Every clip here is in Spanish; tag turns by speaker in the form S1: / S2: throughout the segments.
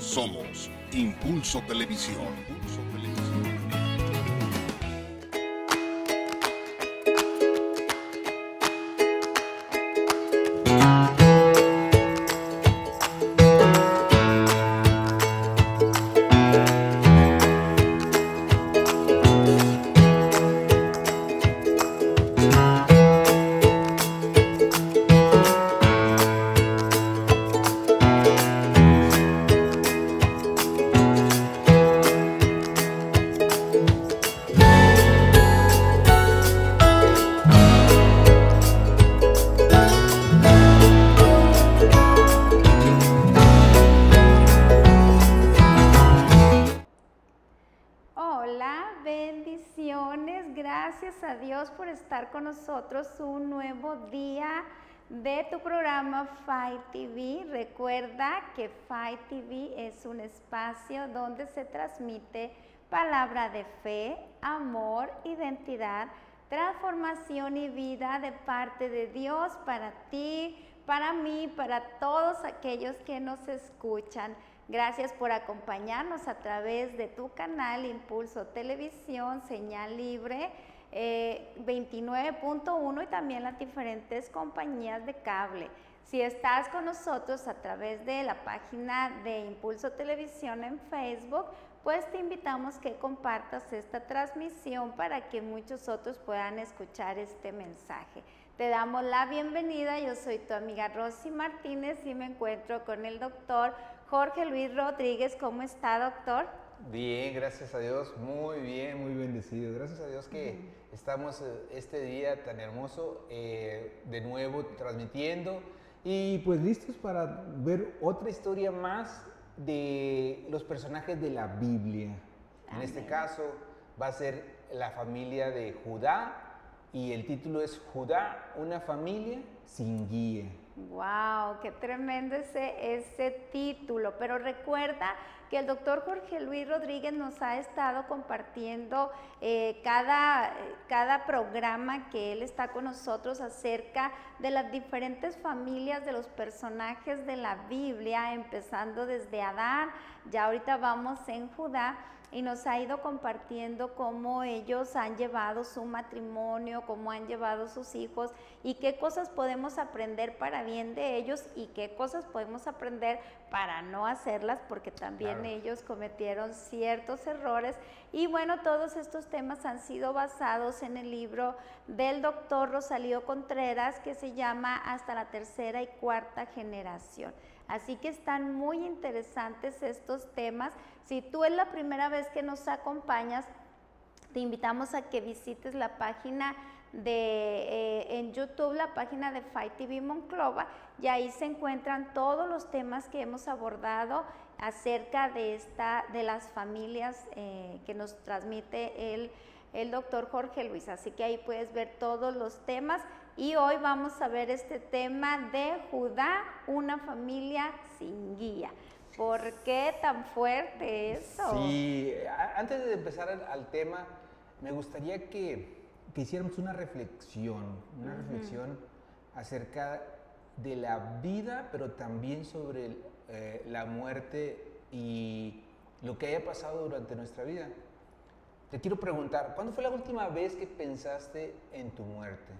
S1: Somos Impulso Televisión.
S2: Gracias a Dios por estar con nosotros un nuevo día de tu programa Fight TV. Recuerda que Fight TV es un espacio donde se transmite palabra de fe, amor, identidad, transformación y vida de parte de Dios para ti, para mí, para todos aquellos que nos escuchan. Gracias por acompañarnos a través de tu canal Impulso Televisión, señal libre 29.1 y también las diferentes compañías de cable. Si estás con nosotros a través de la página de Impulso Televisión en Facebook, pues te invitamos que compartas esta transmisión para que muchos otros puedan escuchar este mensaje. Te damos la bienvenida, yo soy tu amiga Rosy Martínez y me encuentro con el doctor Jorge Luis Rodríguez. ¿Cómo está, doctor?
S3: Bien, gracias a Dios, muy bien, muy bendecido. Gracias a Dios que estamos este día tan hermoso de nuevo transmitiendo y pues listos para ver otra historia más de los personajes de la Biblia. En este caso va a ser la familia de Judá y el título es Judá, una familia sin guía.
S2: ¡Wow! ¡Qué tremendo ese título! Pero recuerda que el doctor Jorge Luis Rodríguez nos ha estado compartiendo cada programa que él está con nosotros acerca de las diferentes familias de los personajes de la Biblia, empezando desde Adán, ya ahorita vamos en Judá, y nos ha ido compartiendo cómo ellos han llevado su matrimonio, cómo han llevado sus hijos y qué cosas podemos aprender para bien de ellos y qué cosas podemos aprender para no hacerlas, porque también ellos cometieron ciertos errores. Y bueno, todos estos temas han sido basados en el libro del doctor Rosalío Contreras que se llama Hasta la tercera y cuarta generación. Así que están muy interesantes estos temas. Si tú es la primera vez que nos acompañas, te invitamos a que visites la página en YouTube, la página de Fight TV Monclova, y ahí se encuentran todos los temas que hemos abordado acerca de las familias que nos transmite el doctor Jorge Luis. Así que ahí puedes ver todos los temas. Y hoy vamos a ver este tema de Judá, una familia sin guía. ¿Por qué tan fuerte eso?
S3: Sí, antes de empezar al tema, me gustaría que hiciéramos una reflexión acerca de la vida, pero también sobre la muerte y lo que haya pasado durante nuestra vida. Te quiero preguntar, ¿cuándo fue la última vez que pensaste en tu muerte?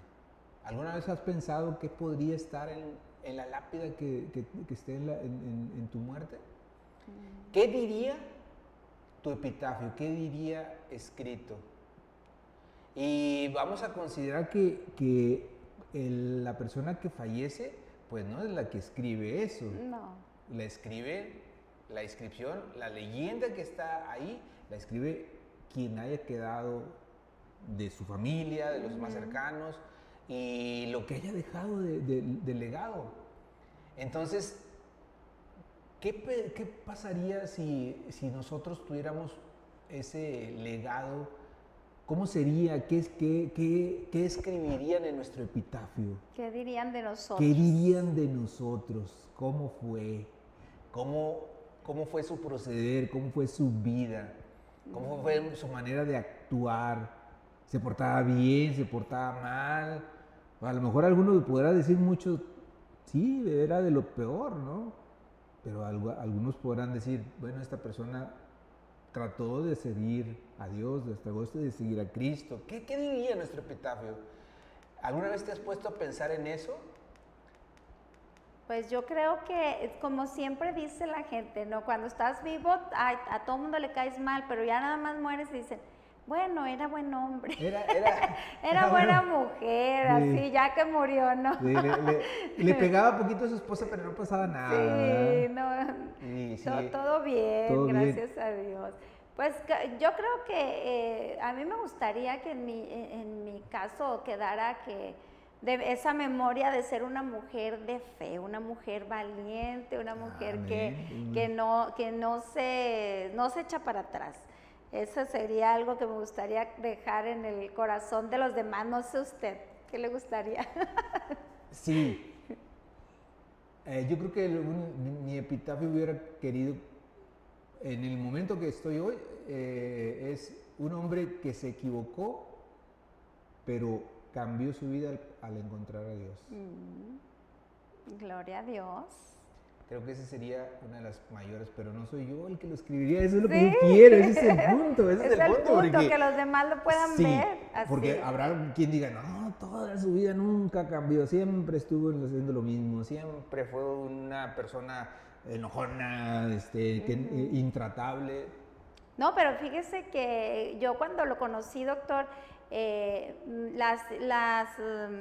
S3: ¿Alguna vez has pensado qué podría estar en la lápida que esté en tu muerte? ¿Qué diría tu epitafio? ¿Qué diría escrito? Y vamos a considerar que la persona que fallece, pues no es la que escribe eso.
S2: No.
S3: La escribe, la inscripción, la leyenda que está ahí, la escribe quien haya quedado de su familia, de los más cercanos, y lo que haya dejado de legado. Entonces, ¿qué pasaría si nosotros tuviéramos ese legado? ¿Cómo sería? ¿Qué escribirían en nuestro epitafio?
S2: ¿Qué dirían de nosotros?
S3: ¿Qué dirían de nosotros? ¿Cómo fue? ¿Cómo fue su proceder? ¿Cómo fue su vida? ¿Cómo fue su manera de actuar? ¿Se portaba bien? ¿Se portaba mal? A lo mejor alguno podrá decir mucho, sí, era de lo peor, ¿no? pero algunos podrán decir, bueno, esta persona trató de seguir a Dios, trató de seguir a Cristo. ¿Qué diría nuestro epitafio? ¿Alguna vez te has puesto a pensar en eso?
S2: Pues yo creo que, como siempre dice la gente, ¿no? Cuando estás vivo, a todo mundo le caes mal, pero ya nada más mueres y dicen, bueno, era buen hombre. Era buena mujer, sí. Así, ya que murió, ¿no? Sí,
S3: le pegaba poquito a su esposa, pero no pasaba nada.
S2: Sí, no. Sí. Todo bien, todo gracias bien. A Dios. Pues yo creo que a mí me gustaría que en mi caso quedara de esa memoria de ser una mujer de fe, una mujer valiente, una mujer que no se echa para atrás. Eso sería algo que me gustaría dejar en el corazón de los demás. No sé usted, ¿qué le gustaría?
S3: Sí. Yo creo que mi epitafio hubiera querido, en el momento que estoy hoy, es un hombre que se equivocó, pero cambió su vida al encontrar a Dios.
S2: Gloria a Dios.
S3: Creo que ese sería una de las mayores, pero no soy yo el que lo escribiría, eso es lo que yo quiero, ese es el punto,
S2: ese es el punto, porque, que los demás lo puedan ver. Así.
S3: Porque habrá quien diga, no, toda su vida nunca cambió, siempre estuvo haciendo lo mismo, siempre fue una persona enojona, intratable.
S2: No, pero fíjese que yo cuando lo conocí, doctor, las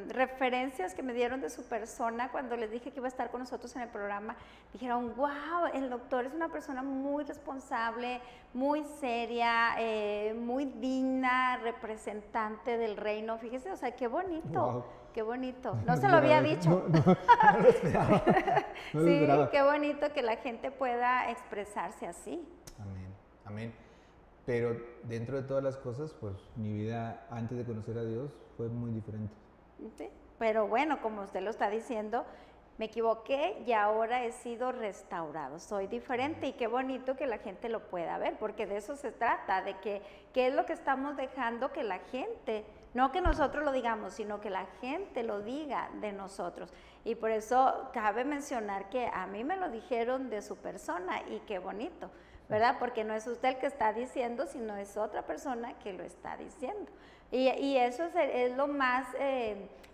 S2: referencias que me dieron de su persona cuando les dije que iba a estar con nosotros en el programa, dijeron, wow, el doctor es una persona muy responsable, muy seria, muy digna, representante del reino. Fíjese, o sea, qué bonito. Wow. Qué bonito. No se lo había dicho.
S3: No lo esperaba. No lo esperaba.
S2: Sí, qué bonito que la gente pueda expresarse así.
S3: Amén, amén. Pero dentro de todas las cosas, pues mi vida antes de conocer a Dios fue muy diferente.
S2: Sí, pero bueno, como usted lo está diciendo, me equivoqué y ahora he sido restaurado. Soy diferente y qué bonito que la gente lo pueda ver, porque de eso se trata, de qué es lo que estamos dejando que la gente, no que nosotros lo digamos, sino que la gente lo diga de nosotros. Y por eso cabe mencionar que a mí me lo dijeron de su persona y qué bonito, ¿verdad? Porque no es usted el que está diciendo, sino es otra persona que lo está diciendo. Y eso es lo más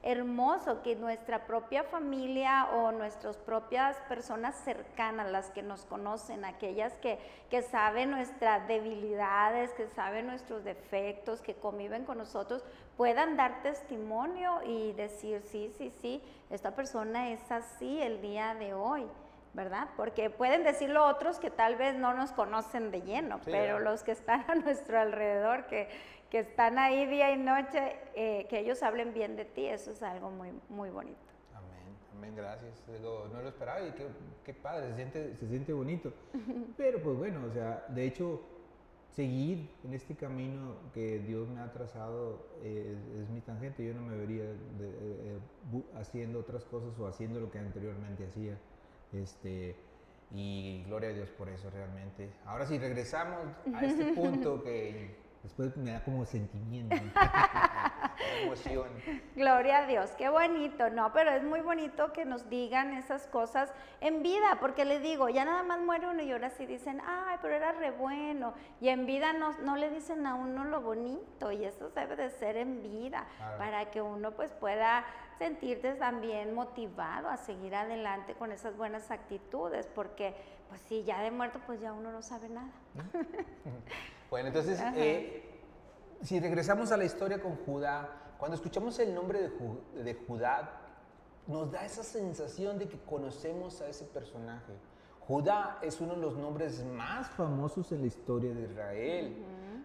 S2: hermoso, que nuestra propia familia o nuestras propias personas cercanas, las que nos conocen, aquellas que saben nuestras debilidades, que saben nuestros defectos, que conviven con nosotros, puedan dar testimonio y decir, sí, esta persona es así el día de hoy, ¿verdad? Porque pueden decirlo otros que tal vez no nos conocen de lleno, sí, pero los que están a nuestro alrededor, que están ahí día y noche, que ellos hablen bien de ti, eso es algo muy, muy bonito.
S3: Amén, gracias. No lo esperaba y qué padre, se siente bonito. Pero pues bueno, o sea, de hecho, seguir en este camino que Dios me ha trazado es mi tangente. Yo no me vería haciendo otras cosas o haciendo lo que anteriormente hacía. Y gloria a Dios por eso realmente. Ahora sí, regresamos a este punto que después me da como sentimiento, emoción.
S2: Gloria a Dios, qué bonito, ¿no? Pero es muy bonito que nos digan esas cosas en vida, porque les digo, ya nada más muere uno y ahora sí dicen, ay, pero era re bueno. Y en vida no le dicen a uno lo bonito, y eso debe de ser en vida, para que uno pues pueda sentirte también motivado a seguir adelante con esas buenas actitudes, porque pues si ya de muerto pues ya uno no sabe nada.
S3: Bueno, entonces, si regresamos a la historia con Judá, cuando escuchamos el nombre de Judá, nos da esa sensación de que conocemos a ese personaje. Judá es uno de los nombres más famosos en la historia de Israel,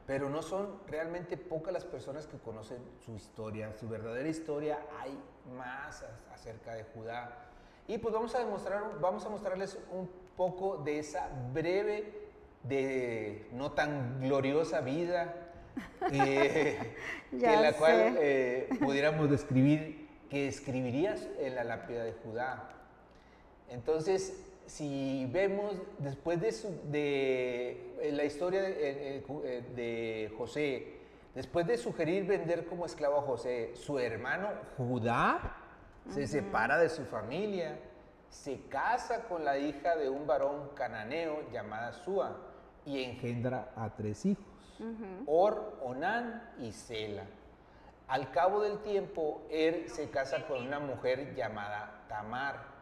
S3: pero no son realmente pocas las personas que conocen su historia, su verdadera historia. Hay más acerca de Judá. Y pues vamos a mostrarles un poco de esa breve, no tan gloriosa vida, la cual pudiéramos describir, que escribirías en la lápida de Judá. Entonces, si vemos después de la historia de José, después de sugerir vender como esclavo a José, su hermano Judá se separa de su familia se casa con la hija de un varón cananeo llamada Sua y engendra a 3 hijos, Or, Onán y Sela. Al cabo del tiempo, se casa con una mujer llamada Tamar.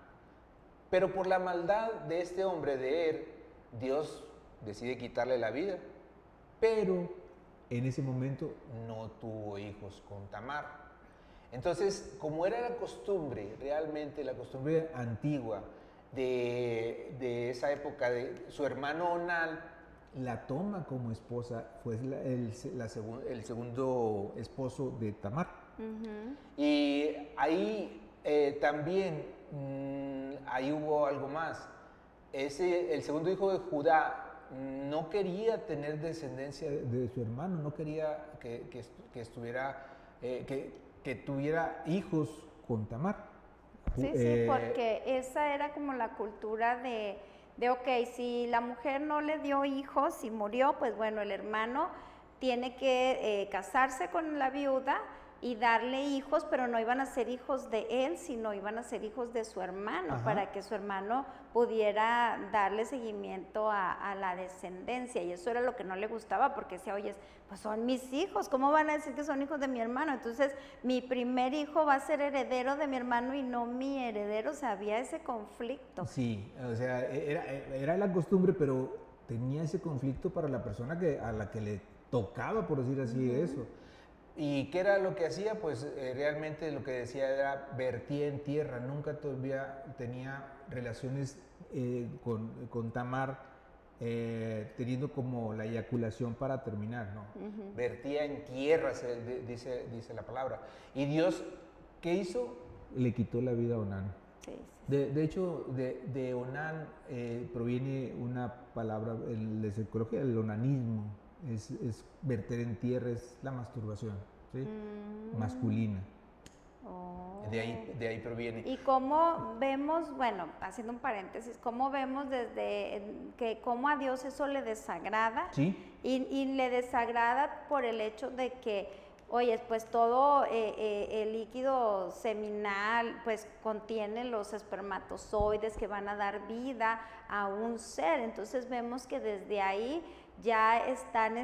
S3: Pero por la maldad de este hombre de Dios decide quitarle la vida. Pero en ese momento no tuvo hijos con Tamar. Entonces, como era la costumbre, realmente la costumbre antigua de esa época, de su hermano Onán la toma como esposa, fue el segundo esposo de Tamar. Y ahí también, ahí hubo algo más. El segundo hijo de Judá no quería tener descendencia de su hermano, no quería que tuviera hijos con Tamar.
S2: Sí, porque esa era como la cultura de ok, si la mujer no le dio hijos y murió, pues bueno, el hermano tiene que casarse con la viuda y darle hijos, pero no iban a ser hijos de él, sino iban a ser hijos de su hermano, para que su hermano pudiera darle seguimiento a la descendencia. Y eso era lo que no le gustaba, porque decía, oye, pues son mis hijos, ¿cómo van a decir que son hijos de mi hermano? Entonces, mi primer hijo va a ser heredero de mi hermano y no mi heredero. O sea, había ese conflicto.
S3: Sí, o sea, era la costumbre, pero tenía ese conflicto para la persona a la que le tocaba, por decir así, eso. ¿Y qué era lo que hacía? Pues realmente lo que decía era vertía en tierra, nunca todavía tenía relaciones con Tamar, teniendo como la eyaculación para terminar, ¿no? Vertía en tierra, dice la palabra. ¿Y Dios qué hizo? Le quitó la vida a Onán.
S2: Sí.
S3: De hecho, de Onán proviene una palabra de psicología, el onanismo. Es verter en tierra, es la masturbación, ¿sí? Masculina. De ahí proviene.
S2: Y cómo vemos, bueno, haciendo un paréntesis, cómo vemos que cómo a Dios eso le desagrada.
S3: Sí.
S2: Y le desagrada por el hecho de que, oye, pues todo el líquido seminal pues contiene los espermatozoides que van a dar vida a un ser. Entonces vemos que desde ahí ya están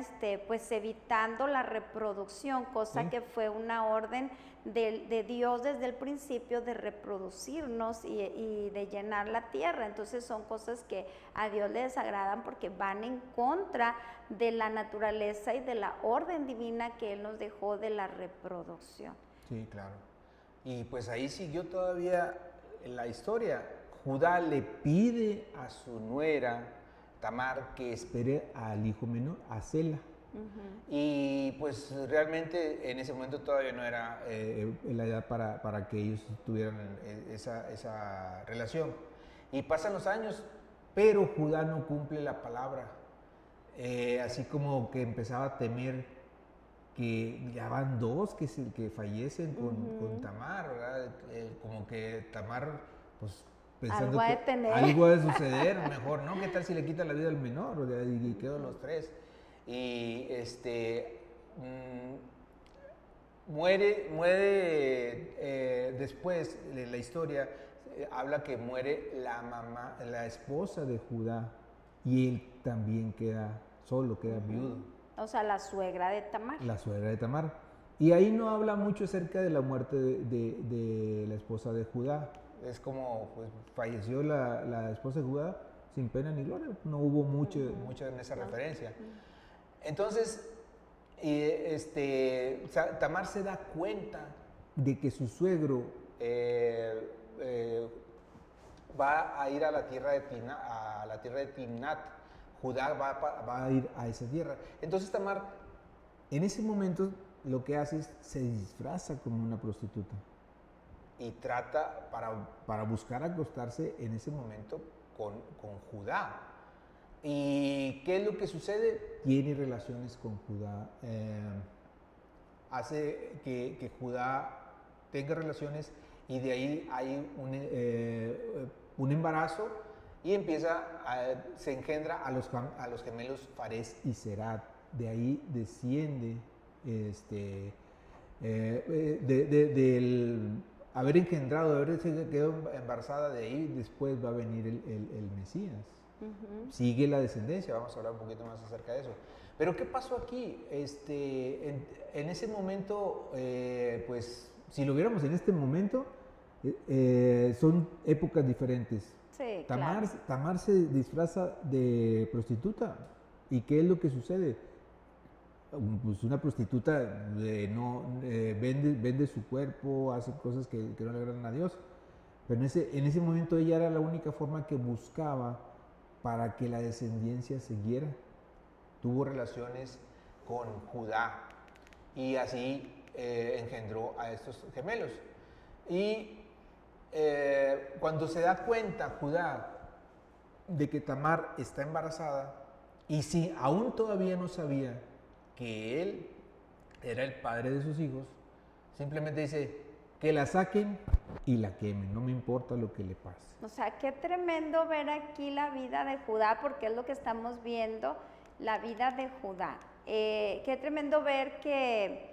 S2: pues evitando la reproducción, cosa que fue una orden de Dios desde el principio de reproducirnos y de llenar la tierra. Entonces son cosas que a Dios le desagradan porque van en contra de la naturaleza y de la orden divina que Él nos dejó de la reproducción.
S3: Sí, claro. Y pues ahí siguió todavía la historia. Judá le pide a su nuera Tamar que espere al hijo menor, a Sela. Y pues realmente en ese momento todavía no era la edad para que ellos tuvieran esa relación. Y pasan los años, pero Judá no cumple la palabra. Así como que empezaba a temer que ya van 2 que fallecen con Tamar, ¿verdad? Como que Tamar, pues pensando algo ha de suceder, mejor, ¿no? ¿Qué tal si le quita la vida al menor? O sea, y quedan los 3. Y muere después de la historia, habla que muere la mamá, la esposa de Judá, y él también queda solo, queda viudo.
S2: O sea, la suegra de Tamar.
S3: La suegra de Tamar. Y ahí no habla mucho acerca de la muerte de la esposa de Judá. Es como, pues, falleció la esposa de Judá sin pena ni gloria. No hubo mucho en esa referencia. Entonces, Tamar se da cuenta de que su suegro va a ir a la tierra de Timnat. Judá va a ir a esa tierra. Entonces Tamar, en ese momento, lo que hace es se disfraza como una prostituta y trata para buscar acostarse en ese momento con Judá. ¿Y qué es lo que sucede? Tiene relaciones con Judá, hace que Judá tenga relaciones, y de ahí hay un embarazo, y se engendra a los gemelos Fares y Zerat. De ahí desciende haber engendrado, de haber quedado embarazada, de ahí después va a venir el Mesías. Sigue la descendencia, vamos a hablar un poquito más acerca de eso. Pero ¿qué pasó aquí? En ese momento, pues, si lo viéramos en este momento, son épocas diferentes.
S2: Sí,
S3: Tamar,
S2: claro.
S3: Tamar se disfraza de prostituta. ¿Y qué es lo que sucede? Pues una prostituta vende su cuerpo, hace cosas que no le agradan a Dios. Pero en ese momento ella era la única forma que buscaba para que la descendencia siguiera. Tuvo relaciones con Judá y así engendró a estos gemelos. Y cuando se da cuenta Judá de que Tamar está embarazada, y si aún todavía no sabía que él era el padre de sus hijos, simplemente dice que la saquen y la quemen, no me importa lo que le pase.
S2: O sea, qué tremendo ver aquí la vida de Judá, porque es lo que estamos viendo, la vida de Judá. Qué tremendo ver que,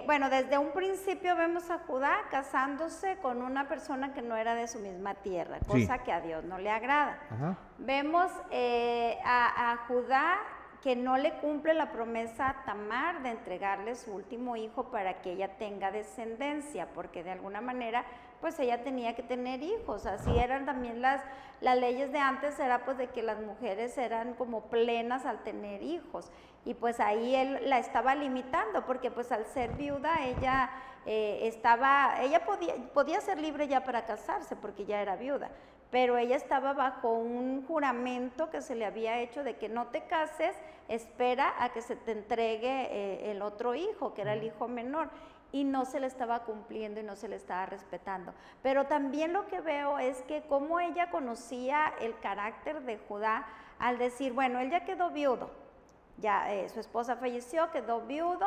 S2: bueno, desde un principio vemos a Judá casándose con una persona que no era de su misma tierra, cosa que a Dios no le agrada.
S3: Ajá.
S2: Vemos a Judá que no le cumple la promesa a Tamar de entregarle su último hijo para que ella tenga descendencia, porque de alguna manera pues ella tenía que tener hijos. Así eran también las leyes de antes, era pues de que las mujeres eran como plenas al tener hijos, y pues ahí él la estaba limitando, porque pues al ser viuda ella podía ser libre ya para casarse porque ya era viuda, pero ella estaba bajo un juramento que se le había hecho de que no te cases, espera a que se te entregue el otro hijo, que era el hijo menor, y no se le estaba cumpliendo y no se le estaba respetando. Pero también lo que veo es que como ella conocía el carácter de Judá al decir, bueno, él ya quedó viudo, ya su esposa falleció, quedó viudo,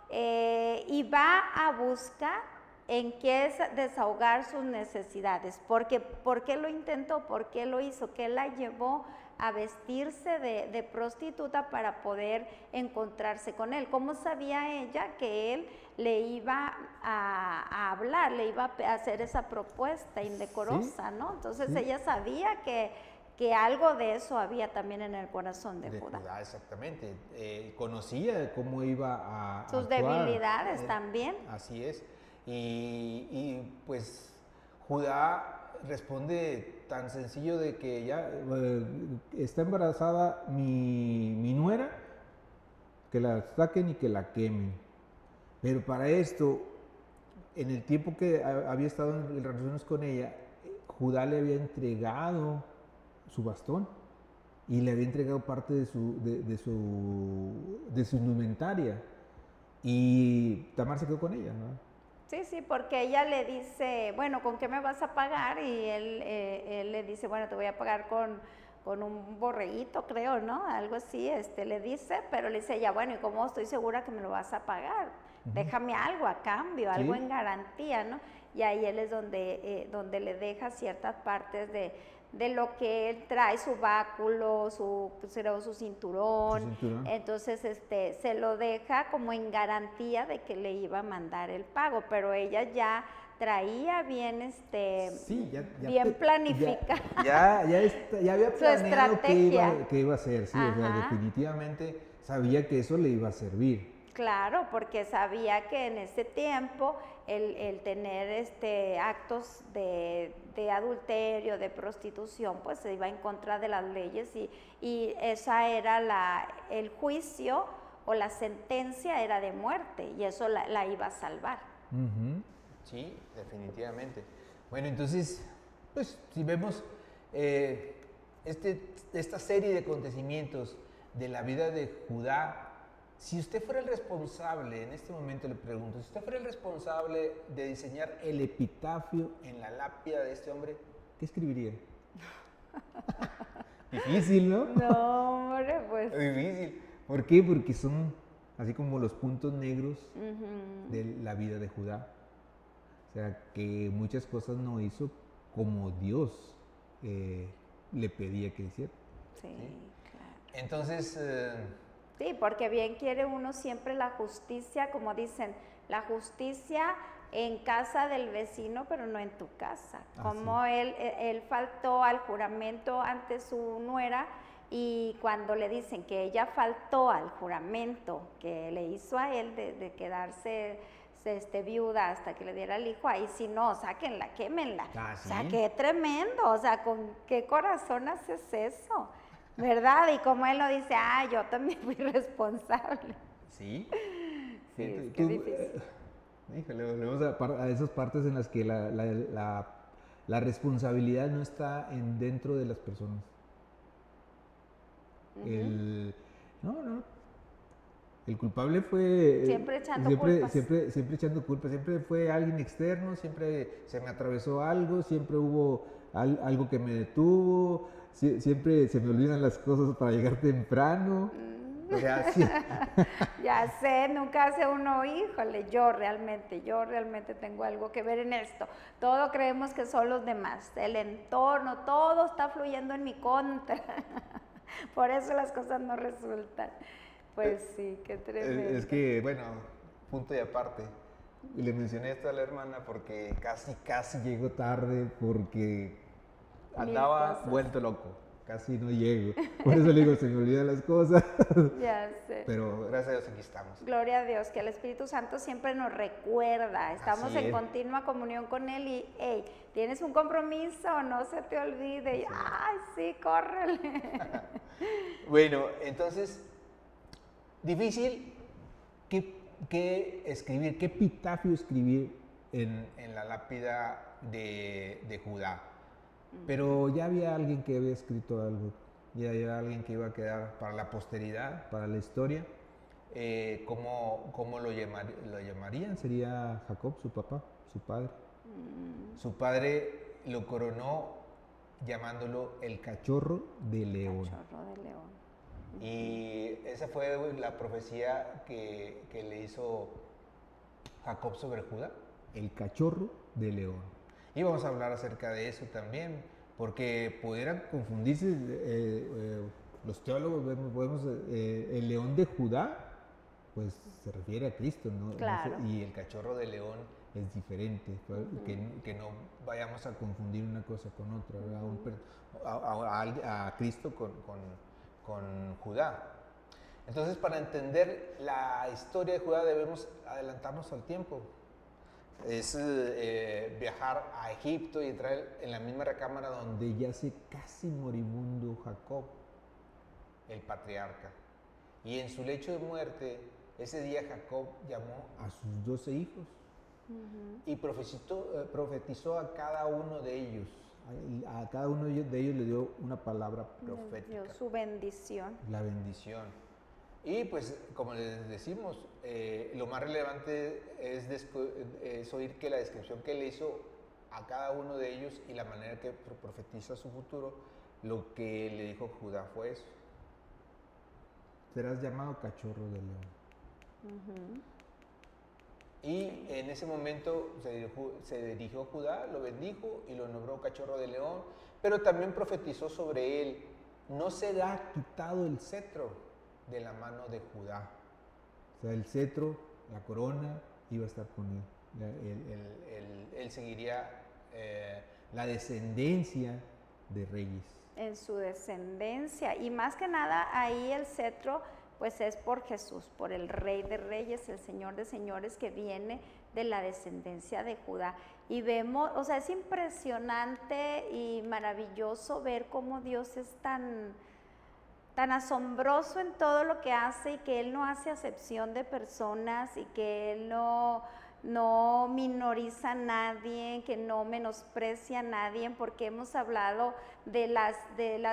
S2: y va a buscar en qué es desahogar sus necesidades. ¿Por qué lo intentó? ¿Por qué lo hizo? ¿Qué la llevó a vestirse de prostituta para poder encontrarse con él? ¿Cómo sabía ella que él le iba a hablar, le iba a hacer esa propuesta indecorosa, ¿no? Entonces ella sabía que algo de eso había también en el corazón de Judá.
S3: Exactamente. Conocía cómo iba a
S2: sus
S3: actuar.
S2: Debilidades también.
S3: Así es. Y pues Judá responde tan sencillo de que ya está embarazada mi nuera, que la saquen y que la quemen. Pero para esto, en el tiempo que había estado en relaciones con ella, Judá le había entregado su bastón y le había entregado parte de su indumentaria, y Tamar se quedó con ella, ¿no?
S2: Sí, porque ella le dice, bueno, ¿con qué me vas a pagar? Y él le dice, bueno, te voy a pagar con un borreguito, creo, ¿no? Algo así, le dice, pero le dice ella, bueno, ¿y cómo estoy segura que me lo vas a pagar? Déjame algo a cambio, algo en garantía, ¿no? Y ahí él es donde le deja ciertas partes de lo que él trae, su báculo, su cinturón. Entonces se lo deja como en garantía de que le iba a mandar el pago, pero ella ya traía bien bien planificada.
S3: Ya había planeado qué iba a hacer, sí, o sea, definitivamente sabía que eso le iba a servir.
S2: Claro, porque sabía que en ese tiempo el tener actos de adulterio, de prostitución, pues se iba en contra de las leyes, y esa era el juicio o la sentencia era de muerte, y eso la iba a salvar.
S3: Sí, definitivamente. Bueno, entonces, pues si vemos esta serie de acontecimientos de la vida de Judá, si usted fuera el responsable, en este momento le pregunto, si usted fuera el responsable de diseñar el epitafio en la lápida de este hombre, ¿qué escribiría? Difícil, ¿no?
S2: No, hombre, pues.
S3: Difícil. ¿Por qué? Porque son así como los puntos negros de la vida de Judá. O sea, que muchas cosas no hizo como Dios le pedía que hiciera.
S2: Sí, claro.
S3: Entonces...
S2: Sí, porque bien quiere uno siempre la justicia, como dicen, la justicia en casa del vecino, pero no en tu casa. Como
S3: sí.
S2: él faltó al juramento ante su nuera, y cuando le dicen que ella faltó al juramento que le hizo a él de quedarse viuda hasta que le diera el hijo, ahí sí no, sáquenla, quémenla.
S3: ¿Sí?
S2: O sea, qué tremendo, o sea, ¿con qué corazón haces eso? ¿Verdad? Y como él lo dice, yo también fui responsable.
S3: Sí.
S2: Sí, es que difícil.
S3: Híjole, volvemos a esas partes en las que la responsabilidad no está dentro de las personas. No. El culpable fue...
S2: Siempre echando culpas.
S3: Siempre echando culpas. Siempre fue alguien externo, siempre se me atravesó algo, siempre hubo algo que me detuvo, siempre se me olvidan las cosas para llegar temprano. O sea, sí.
S2: Ya sé, nunca hace uno, híjole, yo realmente tengo algo que ver en esto. Todo creemos que son los demás, el entorno, todo está fluyendo en mi contra. Por eso las cosas no resultan. Pues sí, qué tremendo.
S3: Es que, bueno, punto y aparte. Le mencioné esto a la hermana porque casi llego tarde porque andaba vuelto loco. Casi no llego. Por eso le digo, se me olvidan las cosas.
S2: Ya sé.
S3: Pero gracias a Dios aquí estamos.
S2: Gloria a Dios, que el Espíritu Santo siempre nos recuerda. Estamos en continua comunión con Él y, hey, tienes un compromiso, no se te olvide. Y, ay, sí, córrele.
S3: Bueno, entonces, difícil que escribir, qué epitafio escribir en la lápida de Judá. Pero ya había alguien que había escrito algo, ya había alguien que iba a quedar para la posteridad, para la historia. ¿Cómo lo llamarían? Sería Jacob, su papá, su padre. Su padre lo coronó llamándolo el cachorro de león.
S2: Cachorro de león.
S3: Y esa fue la profecía que le hizo Jacob sobre Judá, el cachorro de león. Y vamos a hablar acerca de eso también, porque pudieran confundirse los teólogos, vemos el león de Judá, pues se refiere a Cristo, ¿no?
S2: Claro.
S3: Y el cachorro de león es diferente, que no vayamos a confundir una cosa con otra, a Cristo con Judá. Entonces, para entender la historia de Judá debemos adelantarnos al tiempo. Es viajar a Egipto y entrar en la misma recámara donde yace casi moribundo Jacob, el patriarca. Y en su lecho de muerte, ese día Jacob llamó a sus 12 hijos y profetizó a cada uno de ellos. A cada uno de ellos le dio una palabra profética.
S2: Dio su bendición.
S3: La bendición. Y pues, como les decimos, lo más relevante es oír que la descripción que le hizo a cada uno de ellos y la manera que profetiza su futuro, lo que le dijo Judá fue eso. Serás llamado cachorro de león. Y en ese momento se dirigió a Judá, lo bendijo y lo nombró cachorro de león, pero también profetizó sobre él: no será quitado el cetro de la mano de Judá. O sea, el cetro, la corona, iba a estar con él. Él seguiría la descendencia de reyes.
S2: En su descendencia. Y más que nada, ahí el cetro, pues es por Jesús, por el Rey de Reyes, el Señor de Señores, que viene de la descendencia de Judá. Y vemos, o sea, es impresionante y maravilloso ver cómo Dios es tan asombroso en todo lo que hace, y que Él no hace acepción de personas, y que Él no minoriza a nadie, que no menosprecia a nadie, porque hemos hablado de las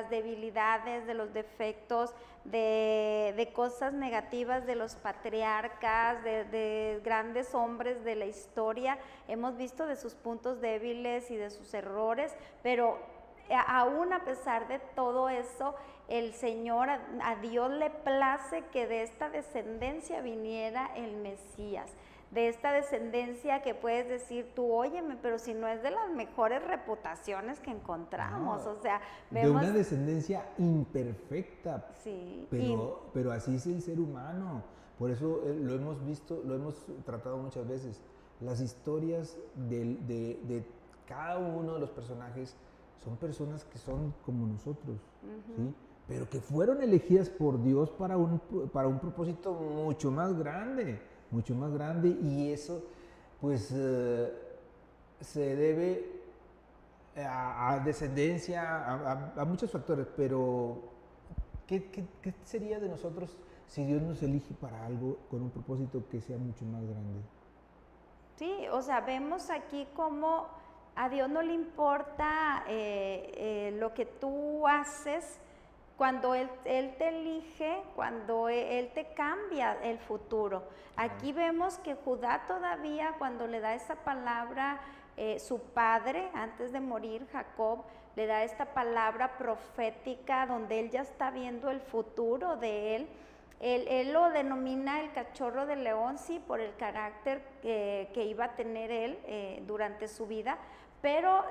S2: debilidades, de los defectos, de cosas negativas de los patriarcas, de grandes hombres de la historia. Hemos visto de sus puntos débiles y de sus errores, pero aún a pesar de todo eso, el Señor, a Dios le place que de esta descendencia viniera el Mesías. De esta descendencia que puedes decir tú, óyeme, pero si no es de las mejores reputaciones que encontramos,
S3: no,
S2: o sea, vemos...
S3: De una descendencia imperfecta,
S2: sí,
S3: pero así es el ser humano. Por eso lo hemos visto, lo hemos tratado muchas veces. las historias de cada uno de los personajes son personas que son como nosotros, ¿sí? Pero que fueron elegidas por Dios para un propósito mucho más grande, y eso pues se debe a descendencia, a muchos factores, pero ¿qué sería de nosotros si Dios nos elige para algo con un propósito que sea mucho más grande?
S2: Sí, o sea, vemos aquí cómo a Dios no le importa lo que tú haces cuando él te elige, cuando Él te cambia el futuro. Aquí vemos que Judá todavía, cuando le da esa palabra, su padre, antes de morir, Jacob, le da esta palabra profética donde él ya está viendo el futuro de él. Él lo denomina el cachorro de león, sí, por el carácter que iba a tener él durante su vida, pero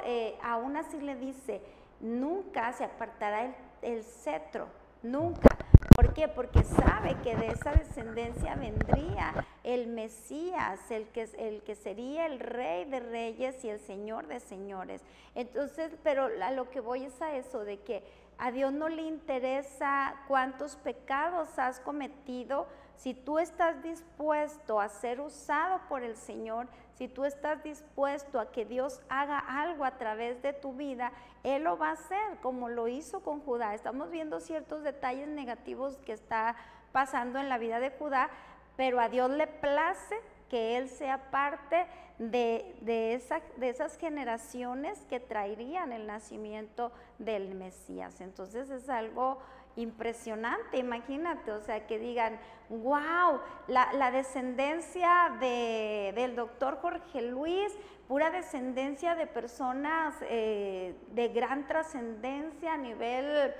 S2: aún así le dice, nunca se apartará el cetro, nunca. ¿Por qué? Porque sabe que de esa descendencia vendría el Mesías, el que sería el Rey de Reyes y el Señor de Señores. Entonces, pero a lo que voy es a eso, de que a Dios no le interesa cuántos pecados has cometido. Si tú estás dispuesto a ser usado por el Señor, si tú estás dispuesto a que Dios haga algo a través de tu vida, Él lo va a hacer, como lo hizo con Judá. Estamos viendo ciertos detalles negativos que está pasando en la vida de Judá, pero a Dios le place que él sea parte de esas generaciones que traerían el nacimiento del Mesías. Entonces es algo impresionante, imagínate, o sea, que digan, wow, la descendencia del doctor Jorge Luis, pura descendencia de personas de gran trascendencia a nivel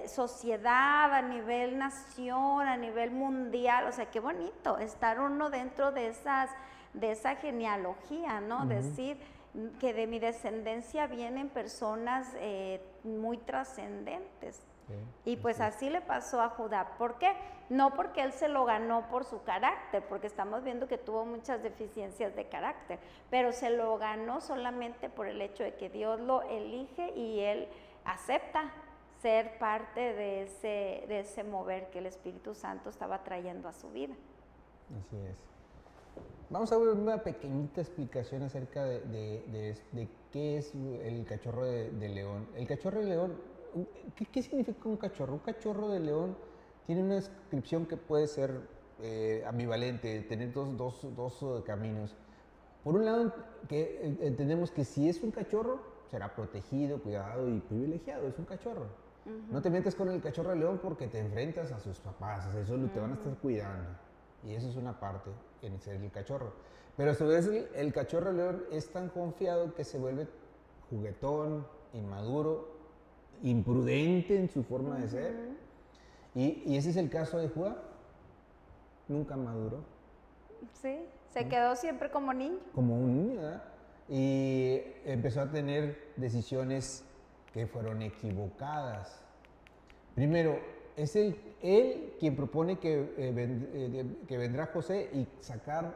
S2: sociedad, a nivel nación, a nivel mundial. O sea, qué bonito estar uno dentro de esa genealogía, ¿no? Decir que de mi descendencia vienen personas muy trascendentes. Y pues así le pasó a Judá. ¿Por qué? No porque él se lo ganó por su carácter, porque estamos viendo que tuvo muchas deficiencias de carácter, pero se lo ganó solamente por el hecho de que Dios lo elige y él acepta ser parte de ese mover que el Espíritu Santo estaba trayendo a su vida.
S3: Así es. Vamos a ver una pequeñita explicación acerca de qué es el cachorro de león. El cachorro de león, ¿qué significa un cachorro? Un cachorro de león tiene una descripción que puede ser ambivalente, tener dos caminos. Por un lado, que entendemos que si es un cachorro, será protegido, cuidado y privilegiado, es un cachorro. No te metas con el cachorro de león porque te enfrentas a sus papás, a eso te van a estar cuidando. Y eso es una parte en ser el cachorro. Pero a su vez el cachorro de león es tan confiado que se vuelve juguetón, inmaduro, imprudente en su forma de ser. Y ese es el caso de Judá. Nunca maduró.
S2: Sí, se quedó siempre como niño.
S3: Como un niño, ¿verdad? Y empezó a tener decisiones que fueron equivocadas. Primero, es él quien propone que vendrá José y sacar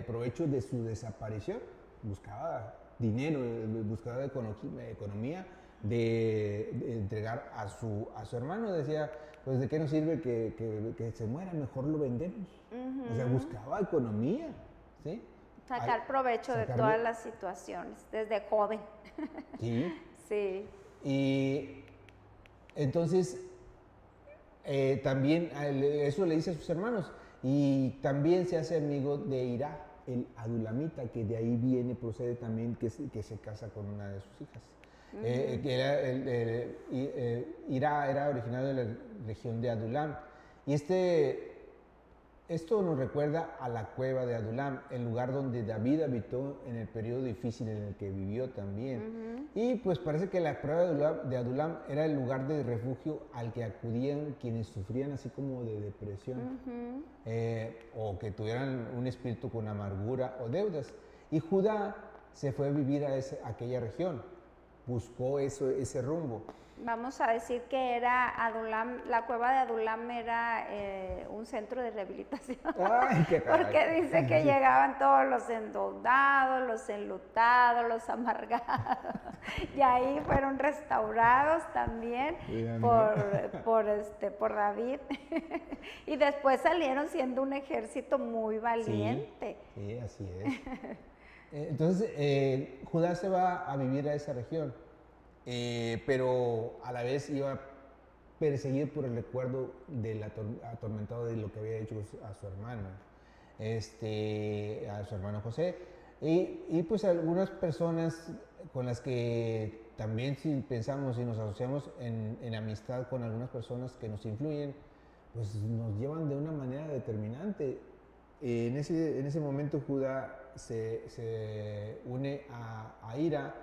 S3: provecho de su desaparición. Buscaba dinero, buscaba economía de entregar a su hermano. Decía, pues de qué nos sirve que se muera, mejor lo vendemos. O sea, buscaba economía, ¿sí?
S2: Sacar provecho de todas las situaciones, desde joven.
S3: Sí.
S2: Sí.
S3: Y entonces también eso le dice a sus hermanos, y también se hace amigo de Hirá, el adulamita, que de ahí procede también que se casa con una de sus hijas. Hirá era originario de la región de Adulam, y esto nos recuerda a la cueva de Adulam, el lugar donde David habitó en el periodo difícil en el que vivió también. Y pues parece que la cueva de Adulam era el lugar de refugio al que acudían quienes sufrían así como de depresión, o que tuvieran un espíritu con amargura o deudas. Y Judá se fue a vivir a aquella región. buscó ese rumbo.
S2: Vamos a decir que era Adulam, la cueva de Adulam era un centro de rehabilitación.
S3: Ay, qué caray.
S2: Porque dice que llegaban todos los endeudados, los enlutados, los amargados. Y ahí fueron restaurados también por David. Y después salieron siendo un ejército muy valiente.
S3: Sí, así es. Entonces, Judá se va a vivir a esa región. Pero a la vez iba perseguido por el recuerdo del atormentado de lo que había hecho a su hermano, a su hermano José. Y pues algunas personas con las que también si pensamos y nos asociamos en amistad con algunas personas que nos influyen, pues nos llevan de una manera determinante. En ese momento Judá se une a Hira,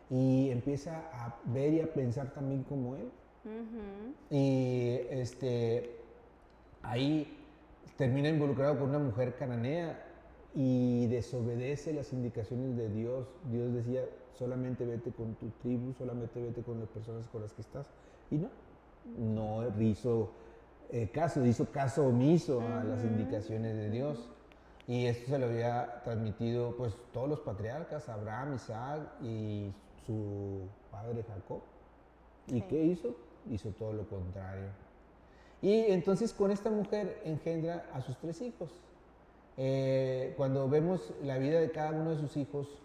S3: y empieza a ver y a pensar también como él. Y ahí termina involucrado con una mujer cananea y desobedece las indicaciones de Dios. Dios decía, solamente vete con tu tribu, solamente vete con las personas con las que estás. Y no hizo caso omiso a las indicaciones de Dios. Y esto se lo había transmitido pues todos los patriarcas, Abraham, Isaac y su padre Jacob. ¿Y qué hizo? Hizo todo lo contrario. Y entonces con esta mujer engendra a sus 3 hijos. Cuando vemos la vida de cada uno de sus hijos,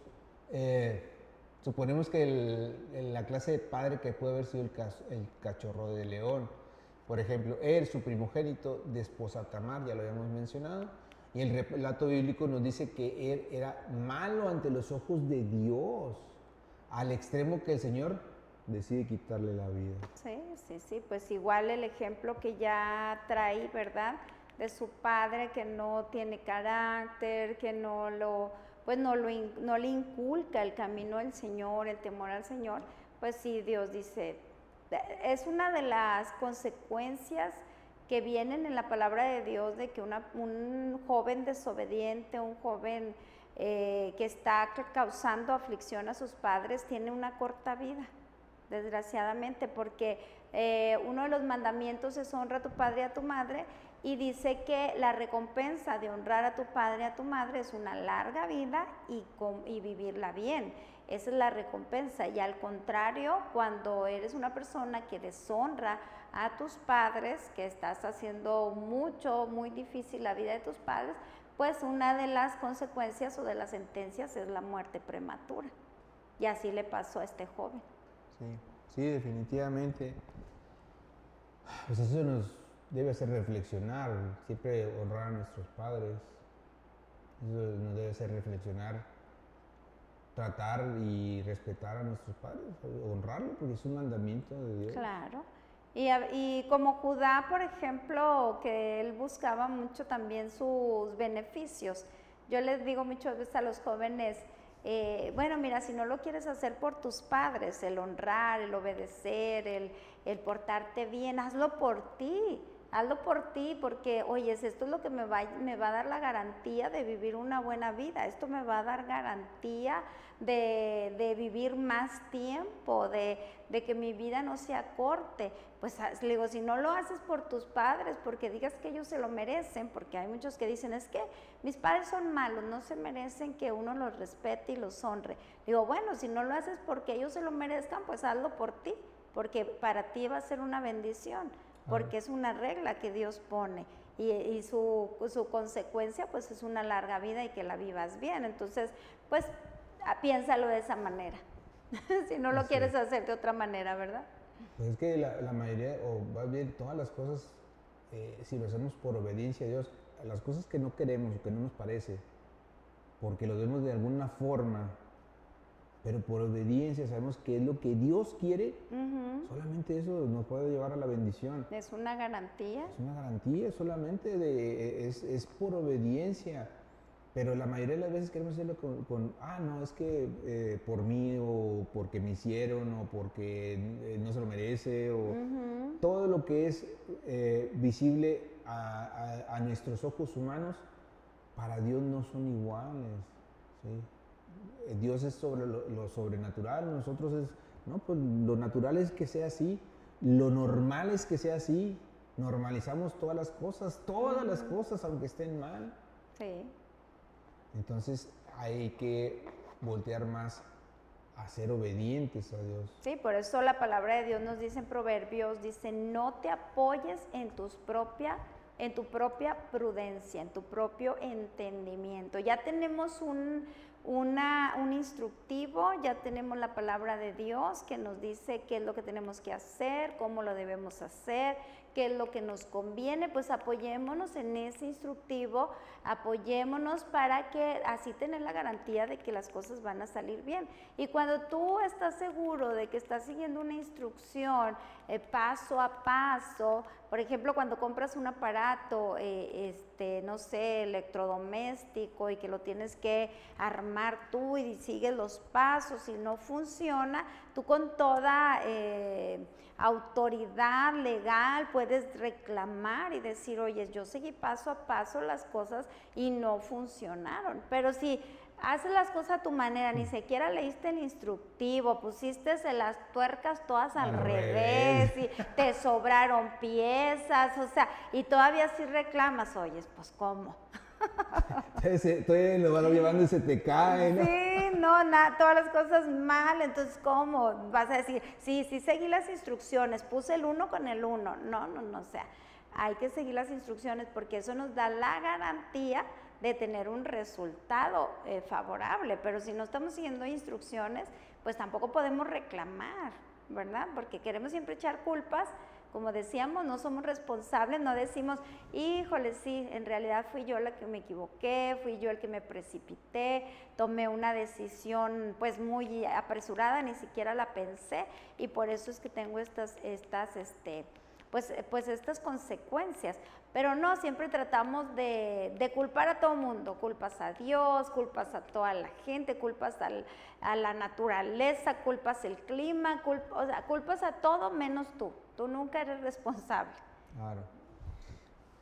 S3: suponemos que la clase de padre que puede haber sido el cachorro de león. Por ejemplo, su primogénito, de esposa Tamar, ya lo habíamos mencionado. Y el relato bíblico nos dice que él era malo ante los ojos de Dios, al extremo que el Señor decide quitarle la vida.
S2: Sí, pues igual el ejemplo que ya trae, ¿verdad? De su padre que no tiene carácter, que no le inculca el camino del Señor, el temor al Señor, pues sí, Dios dice, es una de las consecuencias que vienen en la palabra de Dios de que un joven desobediente, un joven que está causando aflicción a sus padres, tiene una corta vida, desgraciadamente, porque uno de los mandamientos es honra a tu padre y a tu madre, y dice que la recompensa de honrar a tu padre y a tu madre es una larga vida y vivirla bien. Esa es la recompensa. Y al contrario, cuando eres una persona que deshonra a tus padres, que estás haciendo muy difícil la vida de tus padres, pues una de las consecuencias o de las sentencias es la muerte prematura. Y así le pasó a este joven.
S3: Sí, definitivamente. Pues eso nos debe hacer reflexionar, siempre honrar a nuestros padres. Eso nos debe hacer reflexionar, tratar y respetar a nuestros padres, honrarlo, porque es un mandamiento de Dios.
S2: Claro. Y como Judá, por ejemplo, que él buscaba mucho también sus beneficios. Yo les digo muchas veces a los jóvenes, bueno, mira, si no lo quieres hacer por tus padres, el honrar, el obedecer, el portarte bien, hazlo por ti. Hazlo por ti, porque, oye, esto es lo que me va a dar la garantía de vivir una buena vida. Esto me va a dar garantía de vivir más tiempo, de que mi vida no se acorte. Pues le digo, si no lo haces por tus padres, porque digas que ellos se lo merecen, porque hay muchos que dicen, es que mis padres son malos, no se merecen que uno los respete y los honre. Digo, bueno, si no lo haces porque ellos se lo merezcan, pues hazlo por ti, porque para ti va a ser una bendición. Porque es una regla que Dios pone y su consecuencia pues es una larga vida y que la vivas bien. Entonces, pues piénsalo de esa manera, si no lo quieres hacer de otra manera, ¿verdad?
S3: Pues es que la mayoría, o más bien todas las cosas, si lo hacemos por obediencia a Dios, las cosas que no queremos o que no nos parece, porque lo vemos de alguna forma, pero por obediencia sabemos que es lo que Dios quiere, solamente eso nos puede llevar a la bendición.
S2: Es una garantía.
S3: Es una garantía, solamente es por obediencia. Pero la mayoría de las veces queremos hacerlo no, es que por mí, o porque me hicieron, o porque no se lo merece, o todo lo que es visible a nuestros ojos humanos, para Dios no son iguales, ¿sí? Dios es sobre lo sobrenatural, nosotros es No, pues lo natural es que sea así, lo normal es que sea así. Normalizamos todas las cosas, aunque estén mal.
S2: Sí.
S3: Entonces hay que voltear más a ser obedientes a Dios.
S2: Sí, por eso la palabra de Dios nos dice en Proverbios, dice, no te apoyes en tu propia prudencia, en tu propio entendimiento. Ya tenemos un instructivo, ya tenemos la palabra de Dios que nos dice qué es lo que tenemos que hacer, cómo lo debemos hacer, qué es lo que nos conviene, pues apoyémonos en ese instructivo, apoyémonos para que así tener la garantía de que las cosas van a salir bien. Y cuando tú estás seguro de que estás siguiendo una instrucción paso a paso, por ejemplo, cuando compras un aparato, no sé, electrodoméstico y que lo tienes que armar tú y sigues los pasos y no funciona, tú con toda autoridad legal puedes reclamar y decir, oye, yo seguí paso a paso las cosas y no funcionaron. Pero si haces las cosas a tu manera, ni siquiera leíste el instructivo, pusiste las tuercas todas al revés y te sobraron piezas, o sea, y todavía sí reclamas, oye, pues ¿cómo?
S3: Todavía lo vas llevando y se te cae, ¿no?
S2: Sí, no, todas las cosas mal, entonces ¿cómo? Vas a decir, sí, seguí las instrucciones, puse el 1 con el 1, no, o sea, hay que seguir las instrucciones porque eso nos da la garantía de tener un resultado favorable, pero si no estamos siguiendo instrucciones, pues tampoco podemos reclamar, ¿verdad? Porque queremos siempre echar culpas. Como decíamos, no somos responsables, no decimos, híjole, sí, en realidad fui yo la que me equivoqué, fui yo el que me precipité, tomé una decisión pues muy apresurada, ni siquiera la pensé y por eso es que tengo estas consecuencias. Pero no, siempre tratamos de culpar a todo el mundo, culpas a Dios, culpas a toda la gente, culpas a la naturaleza, culpas el clima, culpas a todo menos tú. Tú nunca eres responsable.
S3: Claro.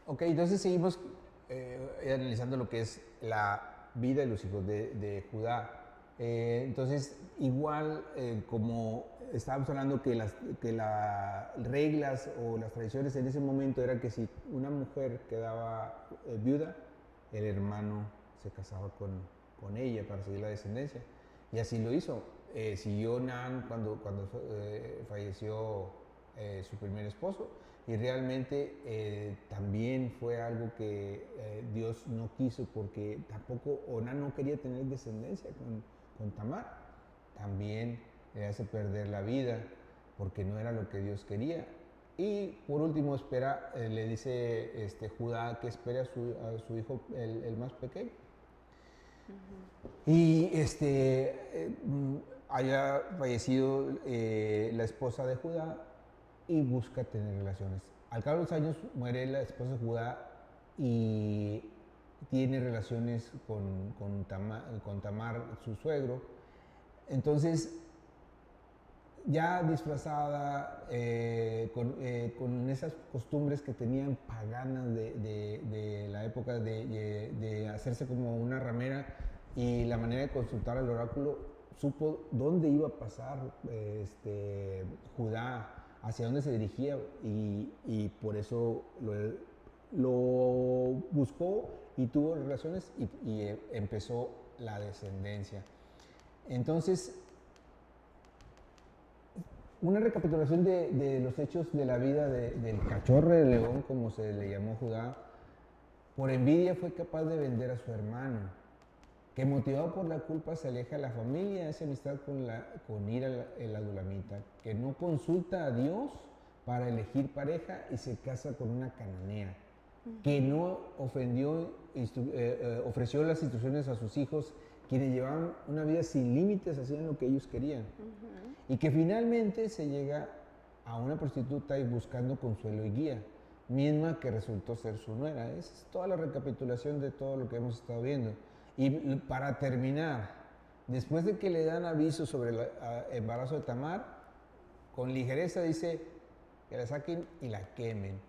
S3: Ok, entonces seguimos analizando lo que es la vida de los hijos de Judá. Entonces, igual como estábamos hablando que las reglas o las tradiciones en ese momento era que si una mujer quedaba viuda, el hermano se casaba con ella para seguir la descendencia. Y así lo hizo. Siguió Nan cuando falleció su primer esposo, y realmente también fue algo que Dios no quiso, porque tampoco Onán no quería tener descendencia con Tamar. También le hace perder la vida porque no era lo que Dios quería. Y por último le dice Judá que espere a su hijo el más pequeño. Uh-huh. Y haya fallecido la esposa de Judá y busca tener relaciones. Al cabo de los años muere la esposa de Judá y tiene relaciones con Tamar, su suegro. Entonces, ya disfrazada con esas costumbres que tenían paganas de la época de hacerse como una ramera, y la manera de consultar al oráculo, supo dónde iba a pasar Judá, hacia dónde se dirigía, y por eso lo buscó y tuvo relaciones y empezó la descendencia. Entonces, una recapitulación de los hechos de la vida del cachorro de león, como se le llamó Judá. Por envidia fue capaz de vender a su hermano, que motivado por la culpa se aleja de la familia, hace amistad con Ira el adulamita, que no consulta a Dios para elegir pareja y se casa con una cananea, que no ofreció las instrucciones a sus hijos, quienes llevaban una vida sin límites, hacían lo que ellos querían, y que finalmente se llega a una prostituta y buscando consuelo y guía, misma que resultó ser su nuera. Esa es toda la recapitulación de todo lo que hemos estado viendo. Y para terminar, después de que le dan aviso sobre el embarazo de Tamar, con ligereza dice que la saquen y la quemen,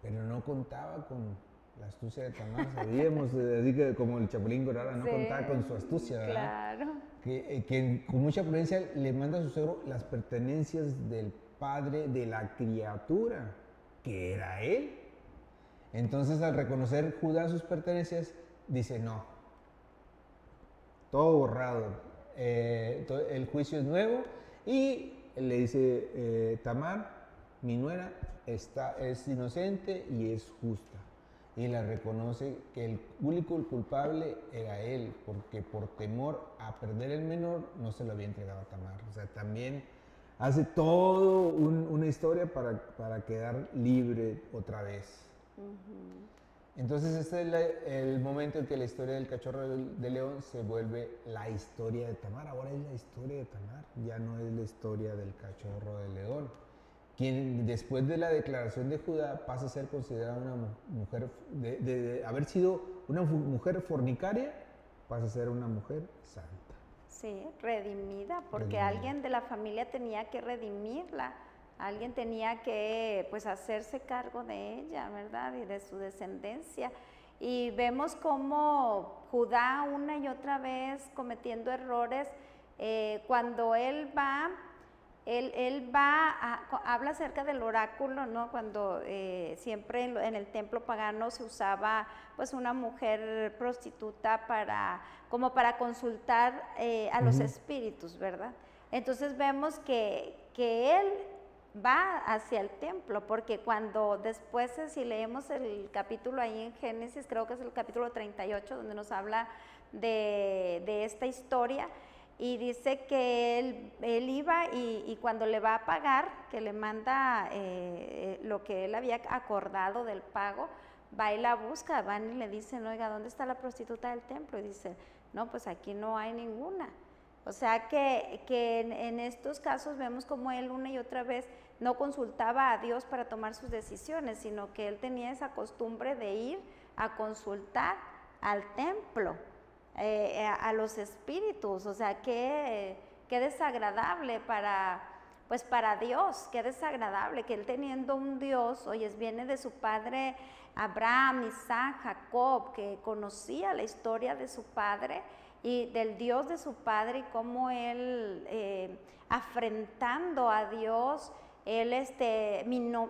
S3: pero no contaba con la astucia de Tamar, sabíamos, así que como el Chapulín Colorado no contaba con su astucia, ¿verdad?
S2: Claro.
S3: que con mucha prudencia le manda a su suegro las pertenencias del padre de la criatura, que era él. Entonces, al reconocer Judá sus pertenencias, dice, no, todo borrado, el juicio es nuevo, y le dice, Tamar, mi nuera, es inocente y es justa. Y la reconoce que el único culpable era él, porque por temor a perder el menor no se lo había entregado a Tamar. O sea, también hace todo una historia para quedar libre otra vez. Entonces este es el momento en que la historia del cachorro de león se vuelve la historia de Tamar. Ahora es la historia de Tamar, ya no es la historia del cachorro de león, quien después de la declaración de Judá pasa a ser considerada una mujer, de haber sido una mujer fornicaria, pasa a ser una mujer santa.
S2: Sí, redimida, porque alguien de la familia tenía que redimirla. Alguien tenía que, pues, hacerse cargo de ella, ¿verdad? Y de su descendencia. Y vemos cómo Judá una y otra vez cometiendo errores, cuando él va, habla acerca del oráculo, ¿no? Cuando siempre en el templo pagano se usaba, pues, una mujer prostituta como para consultar a los espíritus, ¿verdad? Entonces vemos que él va hacia el templo, porque cuando después, si leemos el capítulo ahí en Génesis, creo que es el capítulo 38, donde nos habla de esta historia, y dice que él iba y cuando le va a pagar, que le manda lo que él había acordado del pago, va y la busca, van y le dicen, oiga, ¿dónde está la prostituta del templo? Y dice, no, pues aquí no hay ninguna. O sea que en estos casos vemos como él una y otra vez no consultaba a Dios para tomar sus decisiones, sino que él tenía esa costumbre de ir a consultar al templo, a los espíritus. O sea, qué desagradable para Dios, qué desagradable que él, teniendo un Dios, oye, viene de su padre Abraham, Isaac, Jacob, que conocía la historia de su padre y del Dios de su padre, y cómo él, afrentando a Dios, él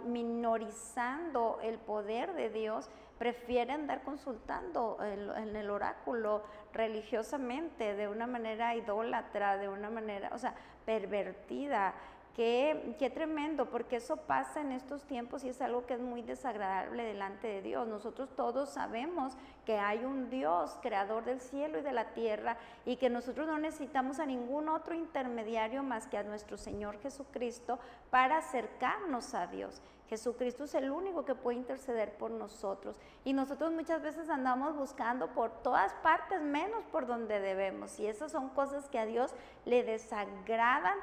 S2: minorizando el poder de Dios, prefiere andar consultando en el oráculo religiosamente, de una manera idólatra, de una manera, o sea, pervertida. Qué tremendo, porque eso pasa en estos tiempos y es algo que es muy desagradable delante de Dios. Nosotros todos sabemos que hay un Dios, creador del cielo y de la tierra, y que nosotros no necesitamos a ningún otro intermediario más que a nuestro Señor Jesucristo para acercarnos a Dios. Jesucristo es el único que puede interceder por nosotros, y nosotros muchas veces andamos buscando por todas partes menos por donde debemos, y esas son cosas que a Dios le desagradan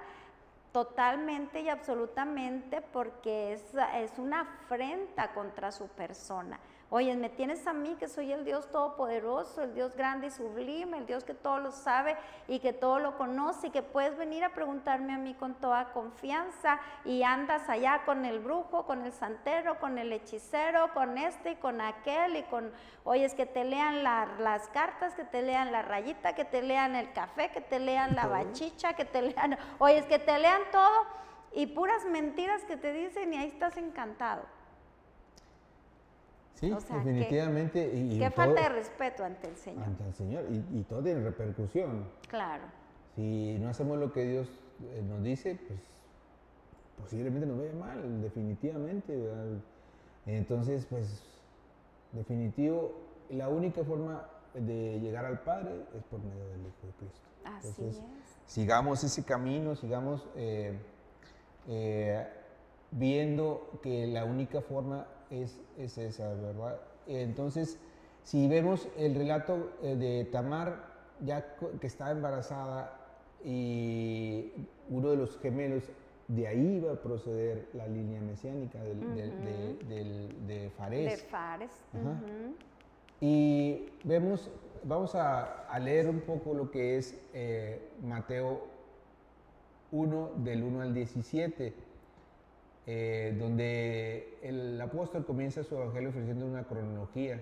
S2: totalmente y absolutamente, porque es una afrenta contra su persona. Oye, me tienes a mí, que soy el Dios todopoderoso, el Dios grande y sublime, el Dios que todo lo sabe y que todo lo conoce, y que puedes venir a preguntarme a mí con toda confianza, y andas allá con el brujo, con el santero, con el hechicero, con este y con aquel, y oye, es que te lean las cartas, que te lean la rayita, que te lean el café, que te lean la bachicha, que te lean, oye, es que te lean todo, y puras mentiras que te dicen, y ahí estás encantado.
S3: Sí, o sea, definitivamente.
S2: Qué falta de respeto ante el Señor.
S3: Ante el Señor, y todo tiene repercusión.
S2: Claro.
S3: Si no hacemos lo que Dios nos dice, pues posiblemente nos vaya mal, definitivamente, ¿verdad? Entonces, pues, definitivo, la única forma de llegar al Padre es por medio del Hijo de Cristo.
S2: Así es.
S3: Sigamos ese camino, sigamos viendo que la única forma es esa, ¿verdad? Entonces, si vemos el relato de Tamar, ya que está embarazada, y uno de los gemelos, de ahí va a proceder la línea mesiánica de Fares.
S2: De Fares.
S3: Y vamos a leer un poco lo que es Mateo 1, del 1 al 17. Donde el apóstol comienza su evangelio ofreciendo una cronología.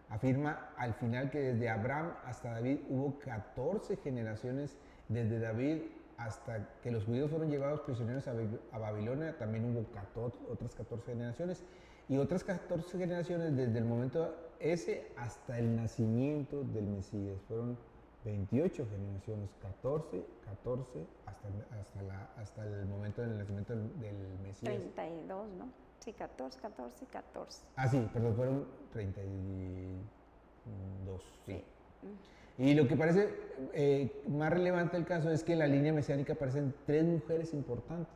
S3: Afirma al final que desde Abraham hasta David hubo 14 generaciones desde David hasta que los judíos fueron llevados prisioneros a Babilonia, también hubo otras 14 generaciones, y otras 14 generaciones desde el momento ese hasta el nacimiento del Mesías. Fueron 28 generaciones, 14, hasta el momento del nacimiento del Mesías.
S2: 32, ¿no? Sí, 14.
S3: Ah, sí, perdón, fueron 32, sí. Y lo que parece más relevante del caso es que en la línea mesiánica aparecen 3 mujeres importantes.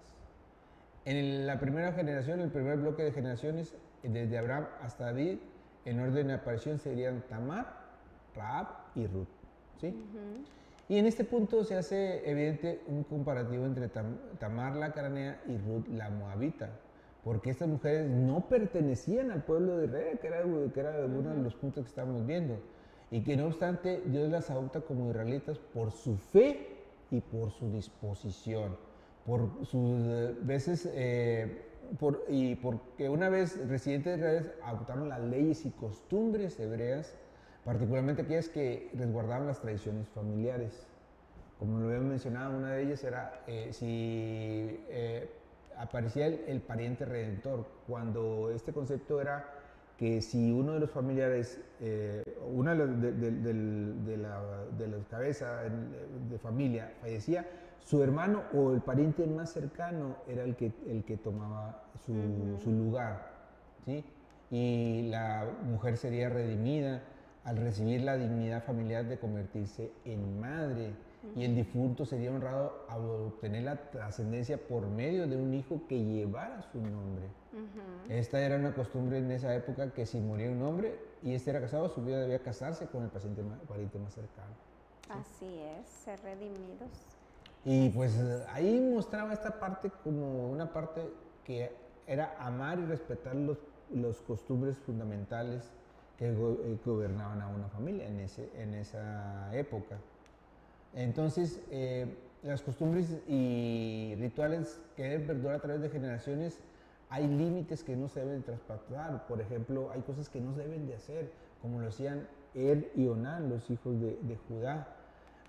S3: En la primera generación, el primer bloque de generaciones, desde Abraham hasta David, en orden de aparición serían Tamar, Rahab y Ruth, ¿sí? Y en este punto se hace evidente un comparativo entre Tamar la cananea y Ruth la moabita, porque estas mujeres no pertenecían al pueblo de Israel, que era uno de los puntos que estamos viendo, y que no obstante Dios las adopta como israelitas por su fe y por su disposición, por sus veces, y porque una vez residentes de Israel adoptaron las leyes y costumbres hebreas, particularmente aquellas que resguardaban las tradiciones familiares. Como lo había mencionado, una de ellas era si aparecía el pariente redentor, cuando este concepto era que si uno de los familiares, una de las cabezas de familia fallecía, su hermano o el pariente más cercano era el que tomaba su lugar, ¿sí? Y la mujer sería redimida al recibir la dignidad familiar de convertirse en madre, y el difunto sería honrado al obtener la trascendencia por medio de un hijo que llevara su nombre. Esta era una costumbre en esa época, que si moría un hombre y este era casado, su vida debía casarse con el pariente más cercano, ¿sí?
S2: Así es, ser redimidos.
S3: Y pues ahí mostraba esta parte como una parte que era amar y respetar los costumbres fundamentales que gobernaban a una familia en esa época. Entonces, las costumbres y rituales que deben perdurar a través de generaciones, hay límites que no se deben traspasar. Por ejemplo, hay cosas que no se deben de hacer, como lo hacían Er y Onán, los hijos de Judá.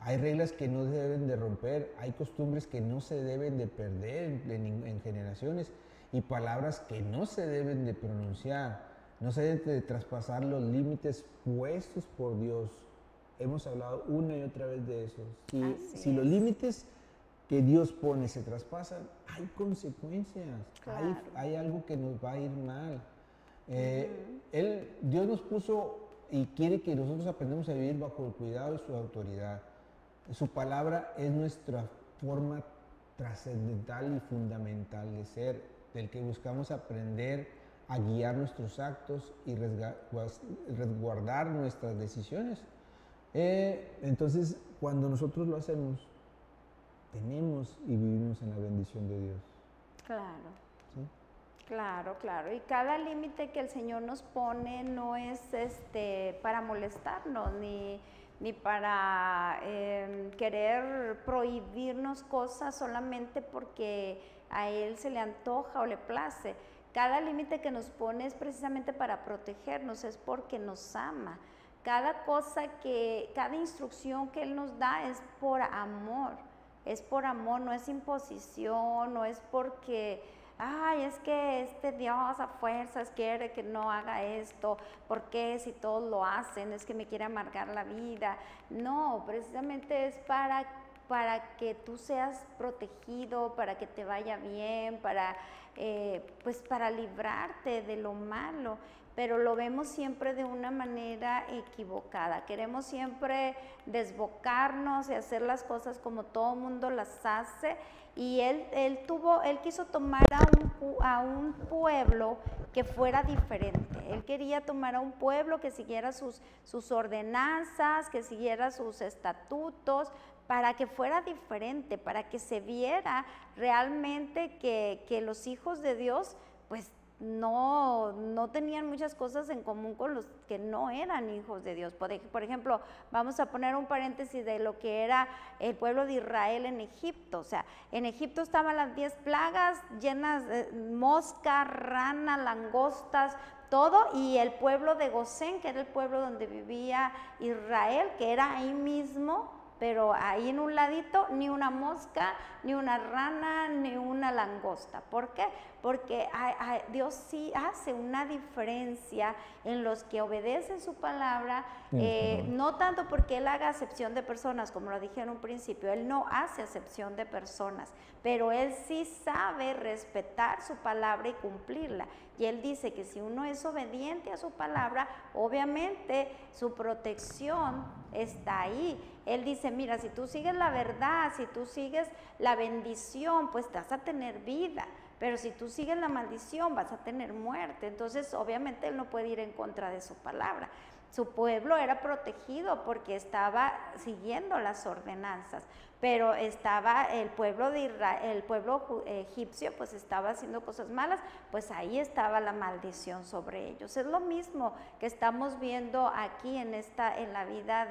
S3: Hay reglas que no se deben de romper, hay costumbres que no se deben de perder en generaciones, y palabras que no se deben de pronunciar, no se deben de traspasar los límites puestos por Dios. Hemos hablado una y otra vez de eso. Si los límites que Dios pone se traspasan, hay consecuencias, claro. hay algo que nos va a ir mal. Dios nos puso y quiere que nosotros aprendamos a vivir bajo el cuidado de su autoridad. Su palabra es nuestra forma trascendental y fundamental de ser, del que buscamos aprender a guiar nuestros actos y resguardar nuestras decisiones. Entonces, cuando nosotros lo hacemos, tenemos y vivimos en la bendición de Dios.
S2: Claro.
S3: ¿Sí?
S2: Claro. Y cada límite que el Señor nos pone no es para molestarnos, ni para querer prohibirnos cosas solamente porque a Él se le antoja o le place. Cada límite que nos pone es precisamente para protegernos, es porque nos ama. Cada instrucción que Él nos da es por amor, no es imposición, no es porque, es que Dios a fuerzas quiere que no haga esto, porque si todos lo hacen, es que me quiere amargar la vida. No, precisamente es para que tú seas protegido, para que te vaya bien, para librarte de lo malo. Pero lo vemos siempre de una manera equivocada. Queremos siempre desbocarnos y hacer las cosas como todo el mundo las hace. Y él quiso tomar a un pueblo que fuera diferente. Él quería tomar a un pueblo que siguiera sus ordenanzas, que siguiera sus estatutos, para que fuera diferente, para que se viera realmente que los hijos de Dios, pues, no tenían muchas cosas en común con los que no eran hijos de Dios. Por ejemplo, vamos a poner un paréntesis de lo que era el pueblo de Israel en Egipto. O sea, en Egipto estaban las 10 plagas llenas de moscas, ranas, langostas, todo, y el pueblo de Gosén, que era el pueblo donde vivía Israel, que era ahí mismo, pero ahí en un ladito ni una mosca, ni una rana, ni una langosta. ¿Por qué? Porque Dios sí hace una diferencia en los que obedecen su palabra, no tanto porque Él haga acepción de personas, como lo dije en un principio, Él no hace acepción de personas, pero Él sí sabe respetar su palabra y cumplirla. Y Él dice que si uno es obediente a su palabra, obviamente su protección está ahí. Él dice, mira, si tú sigues la verdad, si tú sigues la bendición, pues vas a tener vida. Pero si tú sigues la maldición, vas a tener muerte. Entonces, obviamente, Él no puede ir en contra de su palabra. Su pueblo era protegido porque estaba siguiendo las ordenanzas, pero estaba el pueblo de Israel, el pueblo egipcio, pues estaba haciendo cosas malas, pues ahí estaba la maldición sobre ellos. Es lo mismo que estamos viendo aquí en la vida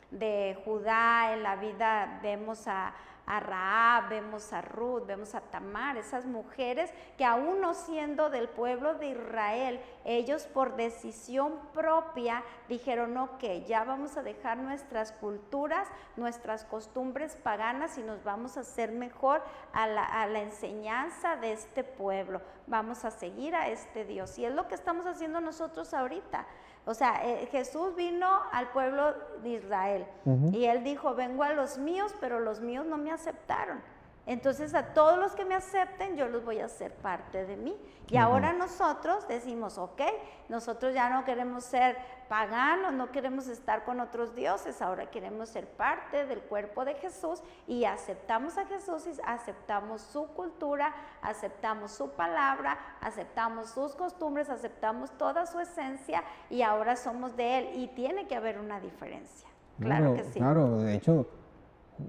S2: de Judá. En la vida vemos a Rahab, vemos a Ruth, vemos a Tamar, esas mujeres que aún no siendo del pueblo de Israel, ellos por decisión propia dijeron, ok, ya vamos a dejar nuestras culturas, nuestras costumbres paganas y nos vamos a hacer mejor a la enseñanza de este pueblo, vamos a seguir a este Dios. Y es lo que estamos haciendo nosotros ahorita. O sea, Jesús vino al pueblo de Israel y Él dijo, vengo a los míos, pero los míos no me aceptaron. Entonces a todos los que me acepten, yo los voy a hacer parte de mí. Y ahora nosotros decimos, ok, nosotros ya no queremos ser paganos, no queremos estar con otros dioses, ahora queremos ser parte del cuerpo de Jesús y aceptamos a Jesús y aceptamos su cultura, aceptamos su palabra, aceptamos sus costumbres, aceptamos toda su esencia y ahora somos de Él y tiene que haber una diferencia. Claro que sí.
S4: Claro, de hecho,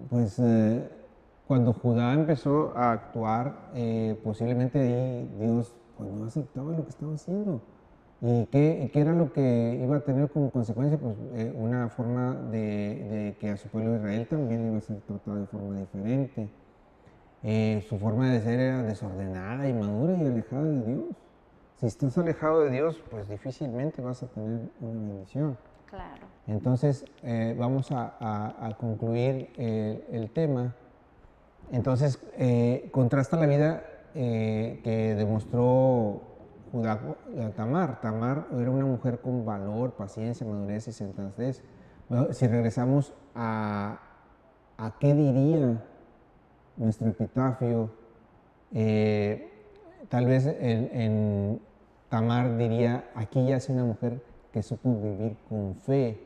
S4: pues cuando Judá empezó a actuar, posiblemente ahí Dios pues, no aceptaba lo que estaba haciendo. ¿Y qué era lo que iba a tener como consecuencia? Pues una forma de que a su pueblo de Israel también iba a ser tratado de forma diferente. Su forma de ser era desordenada, inmadura y alejada de Dios. Si estás alejado de Dios, pues difícilmente vas a tener una bendición.
S2: Claro.
S4: Entonces, vamos a concluir el tema. Entonces, contrasta la vida que demostró Judá a Tamar. Tamar era una mujer con valor, paciencia, madurez y sensatez. Bueno, si regresamos a qué diría nuestro epitafio, tal vez en Tamar diría, aquí yace una mujer que supo vivir con fe,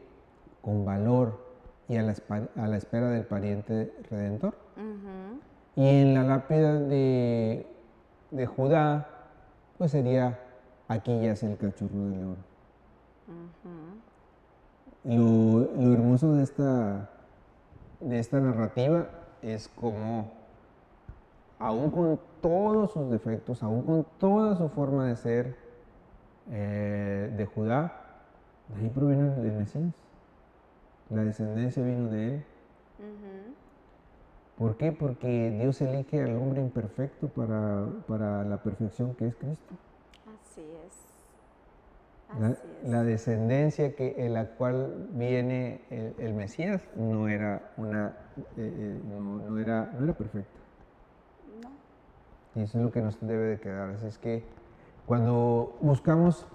S4: con valor y a la espera del pariente redentor. Y en la lápida de Judá, pues sería, aquí yace el cachorro de león. Lo hermoso de esta narrativa es como, aún con todos sus defectos, aún con toda su forma de ser de Judá, de ahí proviene el Mesías. La descendencia vino de él. ¿Por qué? Porque Dios elige al hombre imperfecto para la perfección que es Cristo.
S2: Así es.
S4: La descendencia en la cual viene el Mesías no era perfecta.
S2: No.
S4: Y eso es lo que nos debe de quedar. Así es que cuando buscamos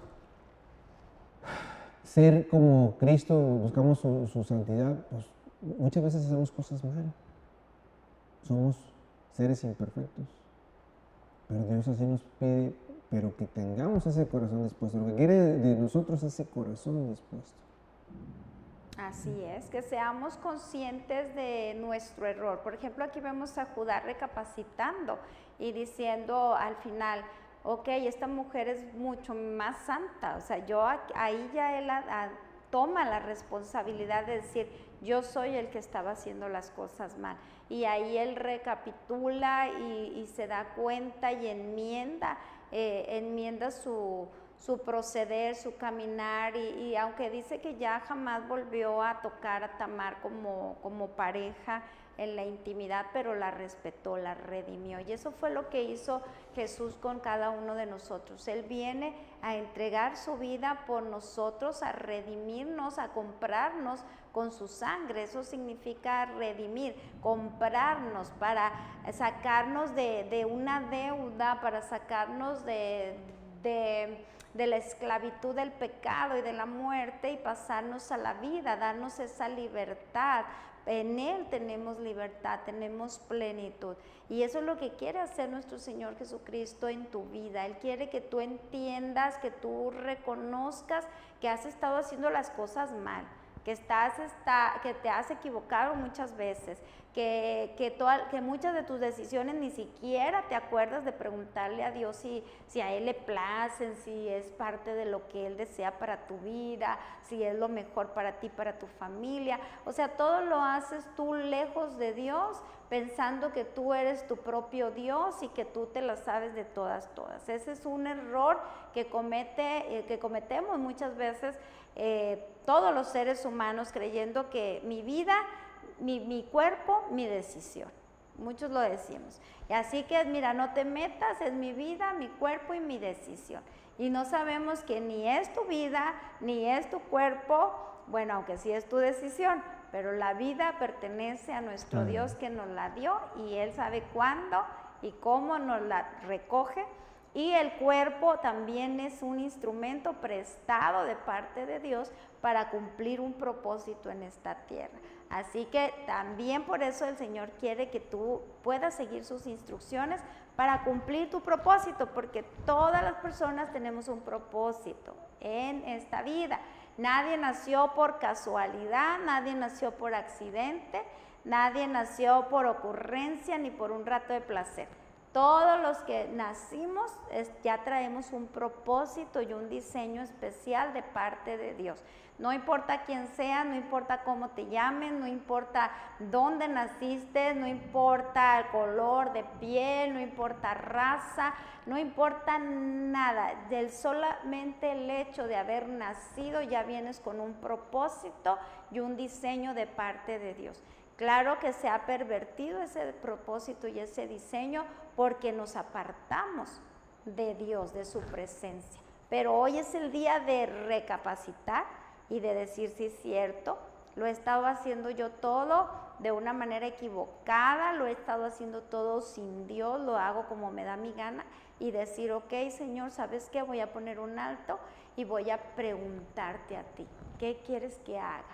S4: ser como Cristo, buscamos su santidad, pues muchas veces hacemos cosas mal. Somos seres imperfectos. Pero Dios así nos pide, pero que tengamos ese corazón dispuesto. Lo que quiere de nosotros es ese corazón dispuesto.
S2: Así es, que seamos conscientes de nuestro error. Por ejemplo, aquí vemos a Judá recapacitando y diciendo al final, ok, esta mujer es mucho más santa. O sea, ahí ya él toma la responsabilidad de decir, yo soy el que estaba haciendo las cosas mal. Y ahí él recapitula y se da cuenta y enmienda su proceder, su caminar, y aunque dice que ya jamás volvió a tocar a Tamar como pareja, en la intimidad, pero la respetó, la redimió. Y eso fue lo que hizo Jesús con cada uno de nosotros. Él viene a entregar su vida por nosotros, a redimirnos, a comprarnos con su sangre. Eso significa redimir, comprarnos, para sacarnos de una deuda, para sacarnos de la esclavitud del pecado y de la muerte y pasarnos a la vida, darnos esa libertad. En Él tenemos libertad, tenemos plenitud. Y eso es lo que quiere hacer nuestro Señor Jesucristo en tu vida. Él quiere que tú entiendas, que tú reconozcas que has estado haciendo las cosas mal, que te has equivocado muchas veces, que muchas de tus decisiones ni siquiera te acuerdas de preguntarle a Dios si a Él le placen, si es parte de lo que Él desea para tu vida, si es lo mejor para ti, para tu familia. O sea, todo lo haces tú lejos de Dios, pensando que tú eres tu propio Dios y que tú te la sabes de todas. Ese es un error que cometemos muchas veces todos los seres humanos, creyendo que mi vida, mi cuerpo, mi decisión. Muchos lo decimos. Y así que, mira, no te metas, es mi vida, mi cuerpo y mi decisión. Y no sabemos que ni es tu vida, ni es tu cuerpo, bueno, aunque sí es tu decisión, pero la vida pertenece a nuestro Dios que nos la dio, y Él sabe cuándo y cómo nos la recoge. Y el cuerpo también es un instrumento prestado de parte de Dios para cumplir un propósito en esta tierra. Así que también por eso el Señor quiere que tú puedas seguir sus instrucciones para cumplir tu propósito, porque todas las personas tenemos un propósito en esta vida. Nadie nació por casualidad, nadie nació por accidente, nadie nació por ocurrencia ni por un rato de placer. Todos los que nacimos ya traemos un propósito y un diseño especial de parte de Dios. No importa quién seas, no importa cómo te llamen, no importa dónde naciste, no importa el color de piel, no importa raza, no importa nada. Solamente el hecho de haber nacido ya vienes con un propósito y un diseño de parte de Dios. Claro que se ha pervertido ese propósito y ese diseño porque nos apartamos de Dios, de su presencia. Pero hoy es el día de recapacitar y de decir, sí, es cierto, lo he estado haciendo yo todo de una manera equivocada, lo he estado haciendo todo sin Dios, lo hago como me da mi gana, y decir, ok, Señor, ¿sabes qué? Voy a poner un alto y voy a preguntarte a ti, ¿qué quieres que haga?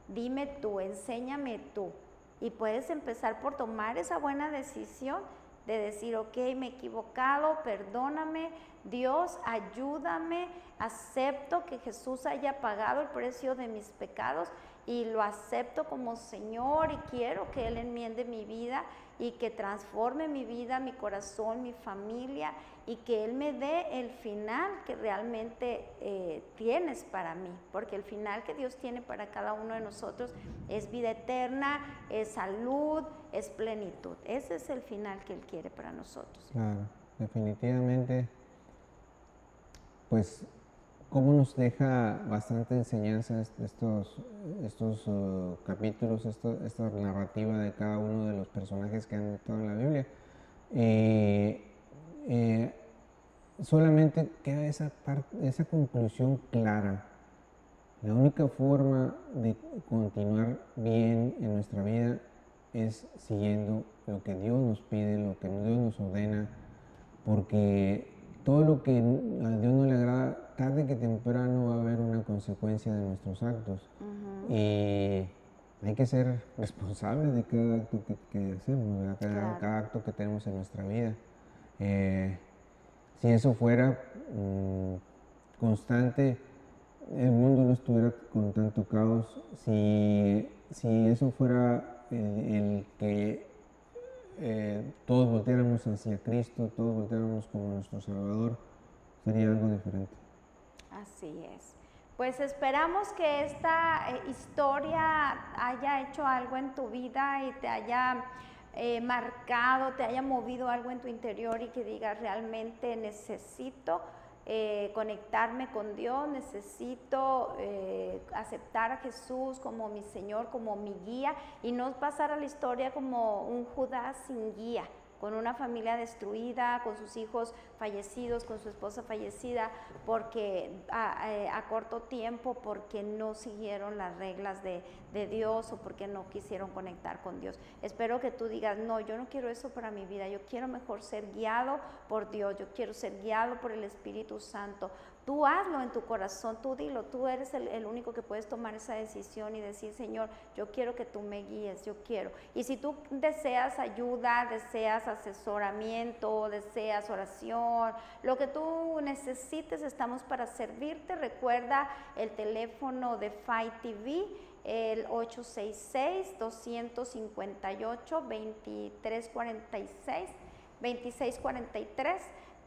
S2: Dime tú, enséñame tú. Y puedes empezar por tomar esa buena decisión de decir, ok, me he equivocado, perdóname, Dios, ayúdame, acepto que Jesús haya pagado el precio de mis pecados y lo acepto como Señor, y quiero que Él enmiende mi vida y que transforme mi vida, mi corazón, mi familia, y que Él me dé el final que realmente tienes para mí, porque el final que Dios tiene para cada uno de nosotros es vida eterna, es salud, es plenitud. Ese es el final que Él quiere para nosotros.
S4: Claro, definitivamente, pues, cómo nos deja bastante enseñanza estos capítulos, esta narrativa de cada uno de los personajes que han estado en la Biblia. Solamente queda esa conclusión clara. La única forma de continuar bien en nuestra vida es siguiendo lo que Dios nos pide, lo que Dios nos ordena, porque todo lo que a Dios no le agrada, tarde que temprano va a haber una consecuencia de nuestros actos. Y hay que ser responsables de cada acto que hacemos, ¿verdad? Cada acto que tenemos en nuestra vida. Si eso fuera constante, el mundo no estuviera con tanto caos. Si eso fuera el que todos volteáramos hacia Cristo, todos volteáramos como nuestro Salvador, sería algo diferente.
S2: Así es. Pues esperamos que esta historia haya hecho algo en tu vida y te haya marcado, te haya movido algo en tu interior, y que digas, realmente necesito conectarme con Dios, necesito aceptar a Jesús como mi Señor, como mi guía, y no pasar a la historia como un Judas sin guía, con una familia destruida, con sus hijos fallecidos, con su esposa fallecida, porque a corto tiempo, porque no siguieron las reglas de Dios o porque no quisieron conectar con Dios. Espero que tú digas, no, yo no quiero eso para mi vida, yo quiero mejor ser guiado por Dios, yo quiero ser guiado por el Espíritu Santo. Tú hazlo en tu corazón, tú dilo, tú eres el único que puedes tomar esa decisión y decir, Señor, yo quiero que tú me guíes, yo quiero. Y si tú deseas ayuda, deseas asesoramiento, deseas oración, lo que tú necesites, estamos para servirte. Recuerda el teléfono de Fight TV, el 866-258-2346-2643.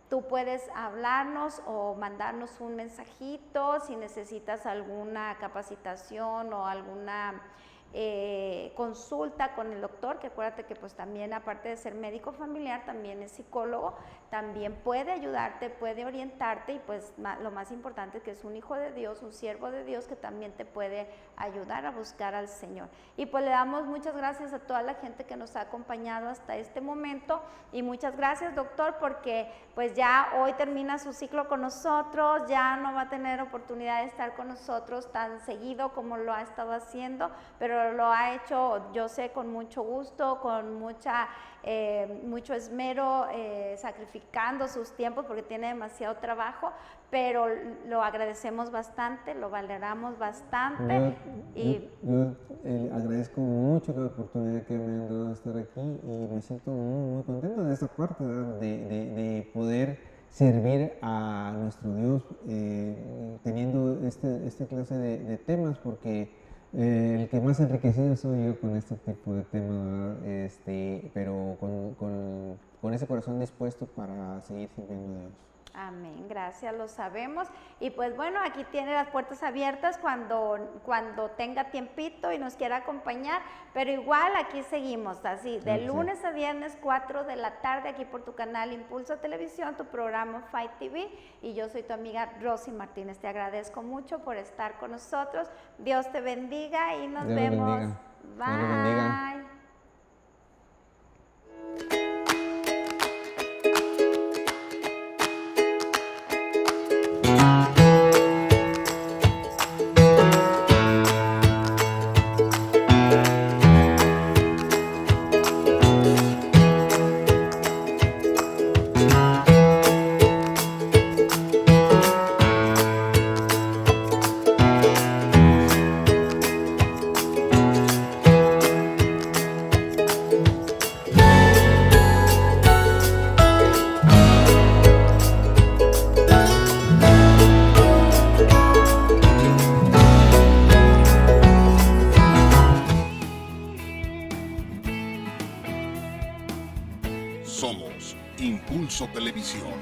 S2: Tú puedes hablarnos o mandarnos un mensajito si necesitas alguna capacitación o alguna consulta con el doctor, que acuérdate que pues también, aparte de ser médico familiar, también es psicólogo, también puede ayudarte, puede orientarte, y pues lo más importante es que es un hijo de Dios, un siervo de Dios, que también te puede ayudar a buscar al Señor. Y pues le damos muchas gracias a toda la gente que nos ha acompañado hasta este momento, y muchas gracias, doctor, porque pues ya hoy termina su ciclo con nosotros, ya no va a tener oportunidad de estar con nosotros tan seguido como lo ha estado haciendo, pero lo ha hecho, yo sé, con mucho gusto, con mucho esmero, sacrificando sus tiempos porque tiene demasiado trabajo, pero lo agradecemos bastante, lo valoramos bastante.
S4: Yo agradezco mucho la oportunidad que me han dado de estar aquí, y me siento muy, muy contento de esta parte, de poder servir a nuestro Dios teniendo esta clase de temas, porque el que más enriquecido soy yo con este tipo de temas, pero con ese corazón dispuesto para seguir sirviendo a Dios.
S2: Amén, gracias, lo sabemos. Y pues bueno, aquí tiene las puertas abiertas cuando tenga tiempito y nos quiera acompañar, pero igual aquí seguimos, así, de lunes a viernes, 4 de la tarde, aquí por tu canal Impulso Televisión, tu programa Fight TV, y yo soy tu amiga Rosy Martínez. Te agradezco mucho por estar con nosotros. Dios te bendiga y nos vemos. Bye.
S1: Somos Impulso Televisión.